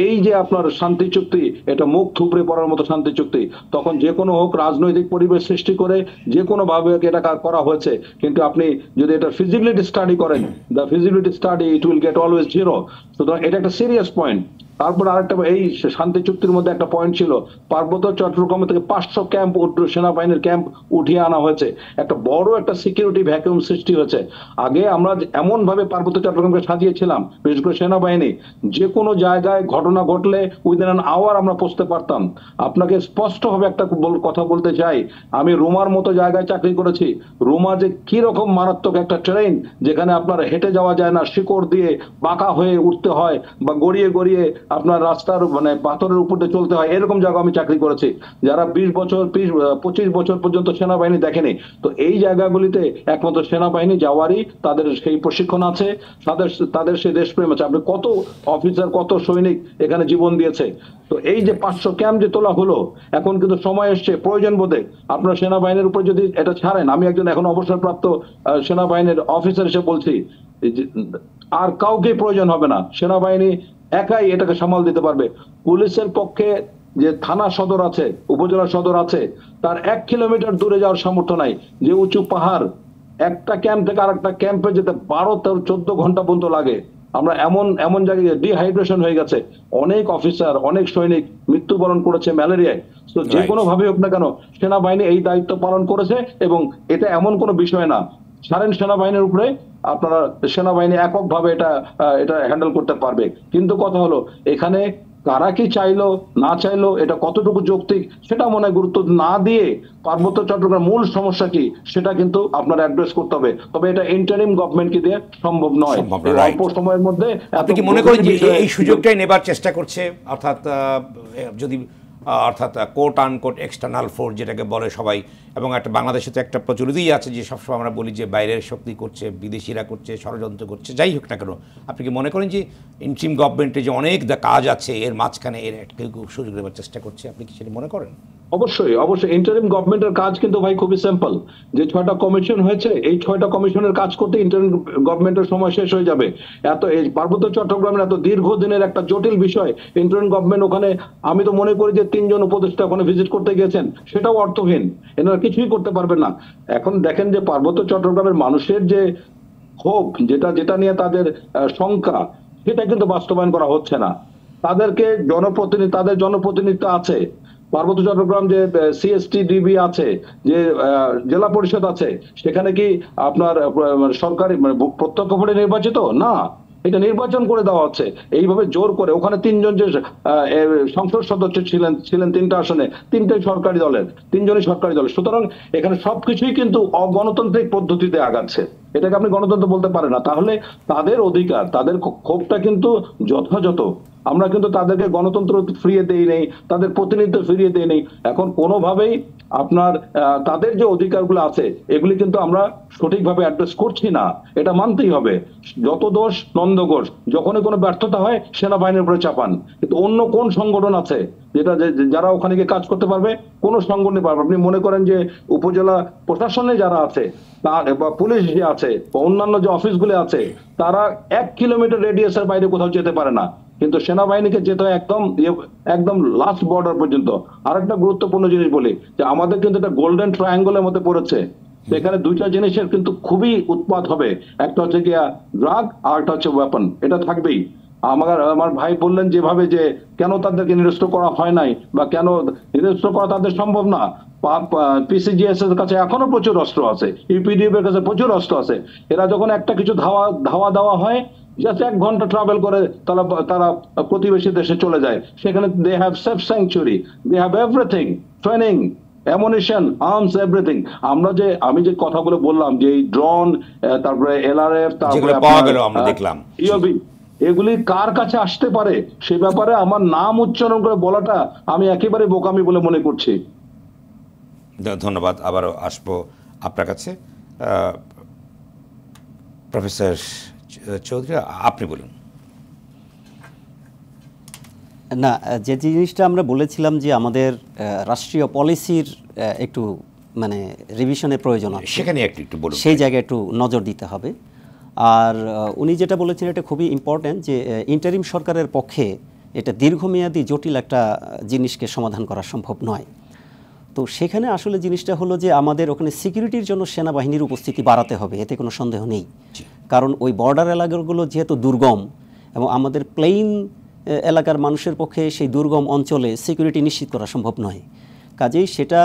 এই যে আপনার শান্তি চুক্তি, এটা মুখ থুবড়ে পড়ার মতো শান্তি চুক্তি। তখন যে কোনো হোক, রাজনৈতিক পরিবেশ সৃষ্টি করে যে কোনো ভাবে এটা করা হয়েছে, কিন্তু আপনি যদি এটা ফিজিবিলিটি স্টাডি করেন, the feasibility study it will get always 0। সুতরাং এটা একটা সিরিয়াস পয়েন্ট। তারপর আরেকটা, এই শান্তি চুক্তির মধ্যে একটা পয়েন্ট ছিল, পার্বত্য চট্টগ্রাম থেকে 500 ক্যাম্প, সেনাবাহিনীর ক্যাম্প উঠিয়ে আনা হয়েছে। একটা বড় একটা সিকিউরিটি ভ্যাকুয়াম সৃষ্টি হয়েছে। আগে আমরা এমন ভাবে পার্বত্য চট্টগ্রামকে সাজিয়েছিলাম, বিশেষ করে সেনাবাহিনী, যে কোনো জায়গায় ঘটনা ঘটলে উইদিন অ্যান আওয়ার আমরা পৌঁছতে পারতাম। আপনাকে স্পষ্ট ভাবে একটা কথা বলতে চাই, আমি রোমার মতো জায়গায় চাকরি করেছি। রোমা যে কি রকম মারাত্মক একটা ট্রেন, যেখানে আপনার হেঁটে যাওয়া যায় না, শিকড় দিয়ে বাঁকা হয়ে উঠতে হয়, বা গড়িয়ে গড়িয়ে আপনার রাস্তার মানে পাথরের উপর দিয়ে চলতে হয়, এরকম জায়গা আমি চাকরি করেছি, যারা 20-25 বছর পর্যন্ত সেনাবাহিনী দেখেনি। তো এই জায়গাগুলিতে একমাত্র সেনাবাহিনী যাওয়ারই তাদের সেই প্রশিক্ষণ আছে, তাদের সেই দেশপ্রেম আছে। আপনি কত অফিসার, কত সৈনিক এখানে জীবন দিয়েছে। তো এই যে 500 ক্যাম্প যে তোলা হলো, এখন কিন্তু সময় এসছে, প্রয়োজন বোধে আপনার সেনাবাহিনীর উপর যদি এটা ছাড়েন, আমি একজন এখন অবসরপ্রাপ্ত সেনাবাহিনীর অফিসার হিসেবে বলছি, আর কাউকে প্রয়োজন হবে না, সেনাবাহিনী একাই এটাকে সামাল দিতে পারবে। পুলিশের পক্ষে যে থানা সদর আছে, উপজেলা সদর আছে, তার 1 কিলোমিটার দূরে যাওয়ার সামর্থ্য নাই। যে উঁচু পাহাড়, একটা ক্যাম্প থেকে আরেকটা ক্যাম্পে যেতে 12-14 ঘন্টা পর্যন্ত লাগে। আমরা এমন এমন জায়গায় ডিহাইড্রেশন হয়ে গেছে, অনেক অফিসার অনেক সৈনিক মৃত্যুবরণ করেছে ম্যালেরিয়ায়। তো যে কোনো ভাবে হোক না কেন সেনাবাহিনী এই দায়িত্ব পালন করেছে, এবং এটা এমন কোনো বিষয় না সারেন সেনাবাহিনীর উপরে আপনারা সেনাবাহিনী এককভাবে এটা হ্যান্ডেল করতে পারবে। কিন্তু কথা হলো এখানে কারা কি চাইলো না চাইলো, এটা কতটুকু যৌক্তিক সেটা মনে হয় গুরুত্ব না দিয়ে পার্বত্য চট্টগ্রামের মূল সমস্যা কি সেটা কিন্তু আপনার অ্যাড্রেস করতে হবে। তবে এটা ইন্টারিম গভর্নমেন্টকে দিয়ে সম্ভব নয়। অল্প সময়ের মধ্যে আপনি কি মনে করেন যে এই সুযোগটাই নেবার চেষ্টা করছে, অর্থাৎ যদি অর্থাৎ কোট আনকোট এক্সটার্নাল ফোর্স যেটাকে বলে সবাই, এবং একটা বাংলাদেশে তো একটা প্রচলিতই আছে যে সবসময় আমরা বলি যে বাইরের শক্তি করছে, বিদেশিরা করছে, ষড়যন্ত্র করছে, যাই হোক না কেন, আপনি কি মনে করেন যে ইন্টারিম গভর্নমেন্টে যে অনেক কাজ আছে এর মাঝখানে এর একটা সুযোগ নেবার চেষ্টা করছে, আপনি কি সেটা মনে করেন? অবশ্যই অবশ্যই ইন্টারিম গভর্নমেন্টের কাজ কিন্তু ভাই খুবই সিম্পল। যে 6টা কমিশন হয়েছে, এই 6টা কমিশনের কাজ করতে ইন্টারিম গভর্নমেন্টের সময় শেষ হয়ে যাবে। এই পার্বত্য চট্টগ্রামের এত দীর্ঘদিনের একটা জটিল বিষয়, ইন্টারিম গভর্নমেন্ট ওখানে, আমি তো মনে করি যে 3 জন উপদেষ্টা ওখানে ভিজিট করতে গিয়েছেন, সেটাও অর্থহীন, এনারা কিছুই করতে পারবেন না। এখন দেখেন যে পার্বত্য চট্টগ্রামের মানুষের যে ক্ষোভ, যেটা নিয়ে তাদের শঙ্কা, সেটা কিন্তু বাস্তবায়ন করা হচ্ছে না। তাদের জনপ্রতিনিধিত্ব আছে, পার্বত্য চট্টগ্রাম যে CSTDB আছে, যে জেলা পরিষদ আছে, সেখানে কি আপনার সরকারি প্রত্যক্ষ ভোটে নির্বাচিত না, এটা নির্বাচন করে দেওয়া হচ্ছে এইভাবে জোর করে। ওখানে 3 জন যে সংসদ সদস্য ছিলেন 3টা আসনে, 3টাই সরকারি দলের, 3 জনই সরকারি দলের। সুতরাং এখানে সবকিছুই কিন্তু অগণতান্ত্রিক পদ্ধতিতে আগাচ্ছে, এটাকে আপনি গণতন্ত্র বলতে পারেন না। তাহলে তাদের অধিকার, তাদের ক্ষোভটা কিন্তু যথাযথ। আমরা কিন্তু তাদেরকে গণতন্ত্র ফিরিয়ে দেই নেই, তাদের প্রতিনিধিত্ব ফিরিয়ে দেই নেই। এখন কোনোভাবেই আপনার তাদের যে অধিকারগুলো আছে এগুলি কিন্তু আমরা সঠিকভাবে অ্যাড্রেস করছি না, এটা মানতেই হবে। যত দোষ নন্দঘোষ, যখনই কোনো ব্যর্থতা হয় সেনাবাহিনীর উপরে চাপান। কিন্তু অন্য কোন সংগঠন আছে যারা ওখানে গিয়ে কাজ করতে পারবে? কোন সংগঠনই পারবে? আপনি মনে করেন যে উপজেলা প্রশাসনে যারা আছে বা পুলিশ যে আছে বা অন্যান্য যে অফিসগুলো আছে, তারা 1 কিলোমিটার রেডিয়াসের বাইরে কোথাও যেতে পারে না, কিন্তু সেনাবাহিনীকে যেতে হয় একদম লাস্ট বর্ডার পর্যন্ত। আরেকটা গুরুত্বপূর্ণ জিনিস বলি, যে আমাদের কিন্তু একটা গোল্ডেন ট্রায়াঙ্গলের মধ্যে পড়েছে, এখানে 2টা জিনিসের কিন্তু খুবই উৎপাত হবে। একটা হচ্ছে গিয়া ড্রাগ, আর একটা হচ্ছে ওয়েপন, এটা থাকবেই। আমার ভাই বললেন যেভাবে, যে কেন তাদেরকে নিরস্ত্র করা হয় নাই বা কেন নিরস্ত্র করা তাদের সম্ভব না। PCGS এর কাছে এখনো প্রচুর অস্ত্র আছে, UPDF এর কাছে প্রচুর অস্ত্র আছে। এরা যখন একটা কিছু ধাওয়া দেওয়া হয়, জাস্ট 1 ঘন্টা ট্রাভেল করে তারা প্রতিবেশী দেশে চলে যায়। সেখানে they have safe sanctuary, they have everything, training, ammunition, arms, everything. আমি যে কথাগুলো বললাম, যে এই ড্রোন, তারপরে LRF, তারপরে আমরা দেখলাম EOB, এগুলি কার কাছে আসতে পারে সে ব্যাপারে আমার নাম উচ্চারণ করে বলাটা আমি একেবারে বোকামি বলে মনে করছি। ধন্যবাদ। আবারও আসবো আপনার কাছে। প্রফেসর চৌধুরী, আপনি বলুন। না, যে জিনিসটা আমরা বলেছিলাম যে আমাদের রাষ্ট্রীয় পলিসির একটু মানে রিভিশনের প্রয়োজন আছে, সেখানে একটু বলুন, সেই জায়গায় একটু নজর দিতে হবে। আর উনি যেটা বলেছেন এটা খুবই ইম্পর্ট্যান্ট, যে ইন্টারিম সরকারের পক্ষে এটা দীর্ঘমেয়াদী জটিল একটা জিনিসকে সমাধান করা সম্ভব নয়। তো সেখানে আসলে জিনিসটা হলো যে আমাদের ওখানে সিকিউরিটির জন্য সেনাবাহিনীর উপস্থিতি বাড়াতে হবে, এতে কোনো সন্দেহ নেই। কারণ ওই বর্ডার এলাকাগুলো যেহেতু দুর্গম, এবং আমাদের প্লেইন এলাকার মানুষের পক্ষে সেই দুর্গম অঞ্চলে সিকিউরিটি নিশ্চিত করা সম্ভব নয়। কাজেই সেটা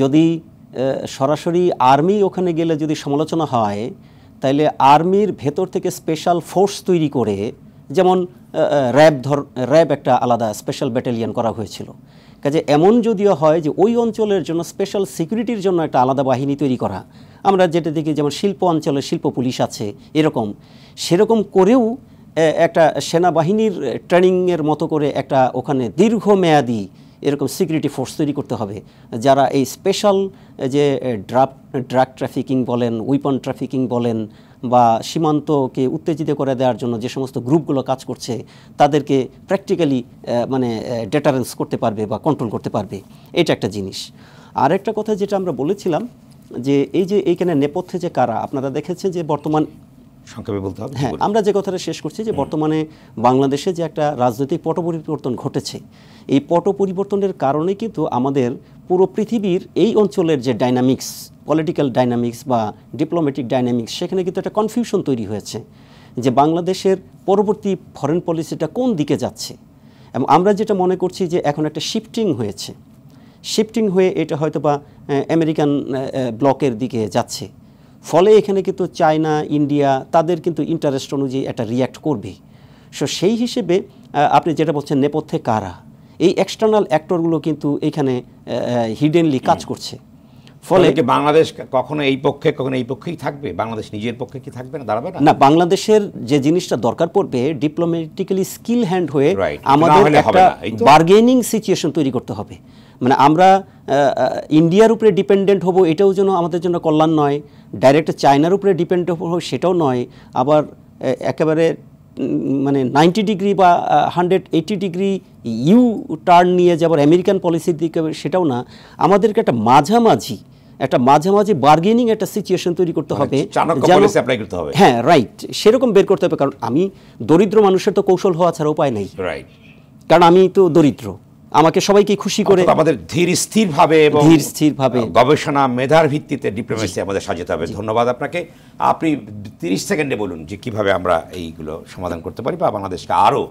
যদি সরাসরি আর্মি ওখানে গেলে যদি সমালোচনা হয়, তাইলে আর্মির ভেতর থেকে স্পেশাল ফোর্স তৈরি করে, যেমন র্যাব একটা আলাদা স্পেশাল ব্যাটালিয়ন করা হয়েছিল। কাজে এমন যদিও হয় যে ওই অঞ্চলের জন্য স্পেশাল সিকিউরিটির জন্য একটা আলাদা বাহিনী তৈরি করা, আমরা যেটা দেখি যেমন শিল্প অঞ্চলে শিল্প পুলিশ আছে, সেরকম করেও একটা সেনাবাহিনীর ট্রেনিংয়ের মতো করে একটা ওখানে দীর্ঘমেয়াদী এরকম সিকিউরিটি ফোর্স তৈরি করতে হবে, যারা এই স্পেশাল যে ড্রাগ ট্রাফিকিং বলেন, উইপন ট্রাফিকিং বলেন, বা সীমান্তকে উত্তেজিত করে দেওয়ার জন্য যে সমস্ত গ্রুপগুলো কাজ করছে তাদেরকে প্র্যাকটিক্যালি মানে ডেটারেন্স করতে পারবে বা কন্ট্রোল করতে পারবে। এটা একটা জিনিস। আর একটা কথা যেটা আমরা বলেছিলাম, যে এই যে এইখানে নেপথ্যে যে কারা, আপনারা দেখেছেন যে বর্তমান সংক্ষেপে বলতে হবে। হ্যাঁ, আমরা যে কথাটা শেষ করছি, যে বর্তমানে বাংলাদেশে যে একটা রাজনৈতিক পট পরিবর্তন ঘটেছে, এই পট পরিবর্তনের কারণে কিন্তু আমাদের পুরো পৃথিবীর এই অঞ্চলের যে ডাইনামিক্স, পলিটিক্যাল ডাইনামিক্স বা ডিপ্লোম্যাটিক ডাইনামিক্স, সেখানে কিন্তু একটা কনফিউশন তৈরি হয়েছে। যে বাংলাদেশের পরবর্তী ফরেন পলিসিটা কোন দিকে যাচ্ছে। এবং আমরা যেটা মনে করছি যে এখন একটা শিফটিং হয়েছে, শিফটিং হয়ে এটা হয়তো বা আমেরিকান ব্লকের দিকে যাচ্ছে। ফলে এখানে কিন্তু চায়না, ইন্ডিয়া তাদের কিন্তু ইন্টারেস্ট অনুযায়ী এটা রিয়্যাক্ট করবে। সো সেই হিসেবে আপনি যেটা বলছেন নেপথ্যে কারা, এই এক্সটার্নাল অ্যাক্টরগুলো কিন্তু এখানে হিডেনলি কাজ করছে। ফলে বাংলাদেশ কখনো এই পক্ষে কখনো এই পক্ষেই থাকবে, বাংলাদেশ নিজের পক্ষে কি থাকবে না, দাঁড়াবে না? না, বাংলাদেশের যে জিনিসটা দরকার পড়বে ডিপ্লোম্যাটিক্যালি স্কিল হ্যান্ড হয়ে আমাদের একটা বার্গেনিং সিচুয়েশন তৈরি করতে হবে। মানে আমরা ইন্ডিয়ার উপরে ডিপেন্ডেন্ট হব এটাও যেন আমাদের জন্য কল্যাণ নয়, ডাইরেক্ট চায়নার উপরে ডিপেন্ডেন্ট হব সেটাও নয়, আবার একেবারে মানে 90 ডিগ্রি বা 180 ডিগ্রি ইউ টার্ন নিয়ে যে আবার আমেরিকান পলিসির দিকে সেটাও না। আমাদেরকে একটা মাঝামাঝি বার্গেনিং একটা সিচুয়েশন তৈরি করতে হবে, হ্যাঁ রাইট, সেরকম বের করতে হবে। কারণ আমি দরিদ্র মানুষের তো কৌশল হওয়া ছাড়া উপায় নেই, কারণ আমি তো দরিদ্র, আমাকে সবাইকে খুশি করে আমাদের ধীর স্থিরভাবে গবেষণা মেধার ভিত্তিতে ডিপ্লোমেসি আমাদের সাজাতে হবে। ধন্যবাদ আপনাকে। আপনি 30 সেকেন্ডে বলুন যে কিভাবে আমরা এইগুলো সমাধান করতে পারি বা বাংলাদেশকে আরও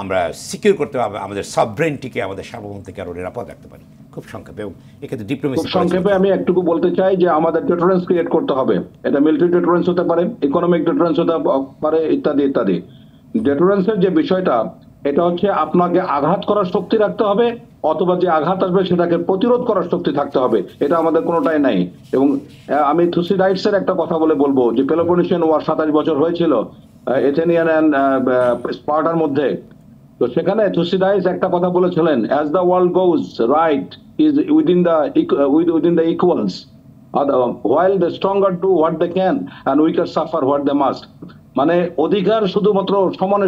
আমরা সিকিউর করতে পারবো, আমাদের সভরেন্টিকে, আমাদের সার্বভৌমত্বকে আরও নিরাপদ রাখতে পারি। খুব সংক্ষেপে, এবং এক্ষেত্রে ডিপ্লোমেসি সংক্ষেপে আমি একটুকু বলতে চাই যে আমাদের ডেটারেন্স ক্রিয়েট করতে হবে। এটা মিলিটারি ডেটারেন্স হতে পারে, ইকোনমিক ডেটারেন্স হতে পারে, ইত্যাদি ইত্যাদি। ডেটারেন্সের যে বিষয়টা, এটা হচ্ছে আপনাকে আঘাত করার শক্তি রাখতে হবে, অথবা যে আঘাত আসবে সেটাকে প্রতিরোধ করার শক্তি থাকতে হবে। এটা আমাদের কোনোটাই নাই। এবং আমি থুসিডাইটসের একটা কথা বলবো যে পেলোপনেশিয়ান ওয়ার 27 বছর হয়েছিল এথেনিয়ান এন্ড স্পার্টার মধ্যে। তো সেখানে থুসিডাইটস একটা কথা বলেছিলেন, as the world goes right is within the equals, while the stronger do what they can and weaker suffer what they must। মানে অধিকার শুধুমাত্র সমানে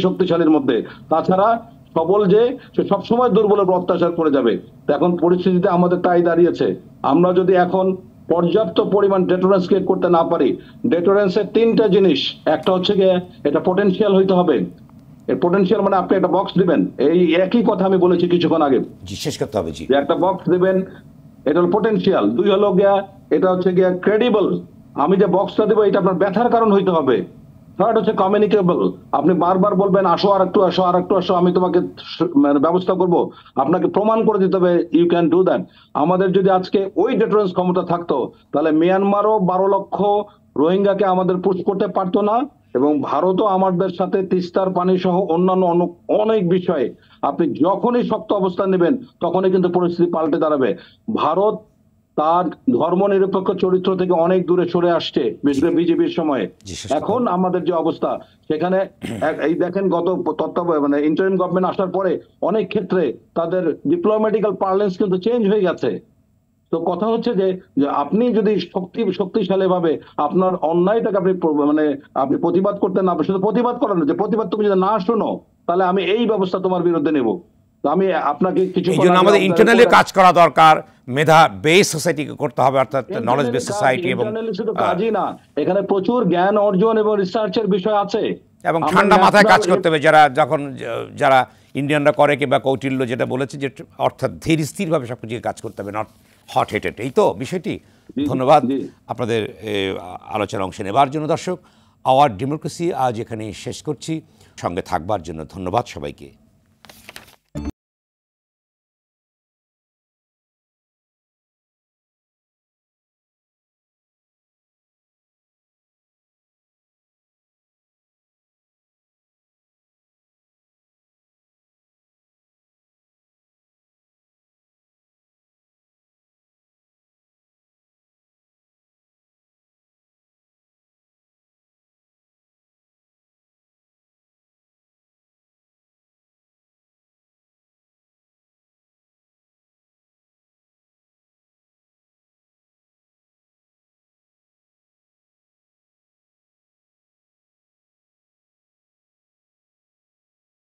শক্তিশালীর মধ্যে, তাছাড়া সবল যে সে সবসময় দুর্বলের অত্যাচার করে যাবে। এখন পরিস্থিতিতে আমাদের তাই দাঁড়িয়েছে। আমরা যদি এখন পর্যাপ্ত পরিমাণ ডেটারেন্স ক্রিয়েট করতে না পারি, ডেটারেন্সের 3টা জিনিস, একটা হচ্ছে গিয়ে এটা পটেনশিয়াল হইতে হবে। এর পটেনশিয়াল মানে আপনি একটা বক্স দিবেন, এই একই কথা আমি বলেছি কিছুক্ষণ আগে, শেষ করতে হবে জি, একটা বক্স দিবেন, এটা হলো পটেনশিয়াল। 2 হলো গিয়া এটা হচ্ছে গিয়া ক্রেডিবল, আমি যে বক্সটা দেবো এটা আপনার ব্যথার কারণ হইতে হবে। 3rd হচ্ছে কমিউনিকেবল, আপনি বারবার বলবেন আসো আর একটু আসো, আমি তোমাকে ব্যবস্থা করব, আপনাকে প্রমাণ করে দিতে হবে ইউ ক্যান ডু দ্যাট। আমাদের যদি আজকে ওই ডেটারেন্স ক্ষমতা থাকতো, তাহলে মিয়ানমারও 12 লক্ষ রোহিঙ্গাকে আমাদের পুশ করতে পারতো না, এবং ভারতও আমাদের সাথে তিস্তার পানি সহ অন্যান্য অনেক বিষয়ে আপনি যখনই শক্ত অবস্থান নেবেন তখনই কিন্তু পরিস্থিতি পাল্টে দাঁড়াবে। ভারত তার ধর্মনিরপেক্ষ চরিত্র থেকে অনেক দূরে সরে আসছে বিজেপির সময়ে। এখন আমাদের যে অবস্থা, সেখানে এই দেখেন গত মানে ইন্টারিম গভর্নমেন্ট আসার পরে অনেক ক্ষেত্রে তাদের ডিপ্লোম্যাটিক্যাল পার্লেন্স কিন্তু চেঞ্জ হয়ে গেছে। তো কথা হচ্ছে যে আপনি যদি শক্তিশালী ভাবে আপনার অন্যায়টাকে আপনি প্রতিবাদ করতে না, শুধু প্রতিবাদ করানো, যে প্রতিবাদ তুমি যদি না শোনো তাহলে আমি এই ব্যবস্থা তোমার বিরুদ্ধে নেব। আমি আপনাকে কিছু, আমাদের ইন্টারনালি কাজ করা দরকার, মেধা বেস সোসাইটিকে করতে হবে, অর্থাৎ নলেজ বেস সোসাইটি। এবং শুধু কাজই না, এখানে প্রচুর জ্ঞান অর্জন এবং রিসার্চের বিষয় আছে, এবং ঠান্ডা মাথায় কাজ করতে হবে। যারা ইন্ডিয়ানরা করে, কিংবা কৌটিল্য যেটা বলেছে, যে অর্থাৎ ধীর স্থিরভাবে সবকিছু কাজ করতে হবে, নট হট হেটেড। এই তো বিষয়টি। ধন্যবাদ আপনাদের আলোচনার অংশে নেবার জন্য। দর্শক, আওয়ার ডেমোক্রেসি আজ এখানে শেষ করছি। সঙ্গে থাকবার জন্য ধন্যবাদ সবাইকে।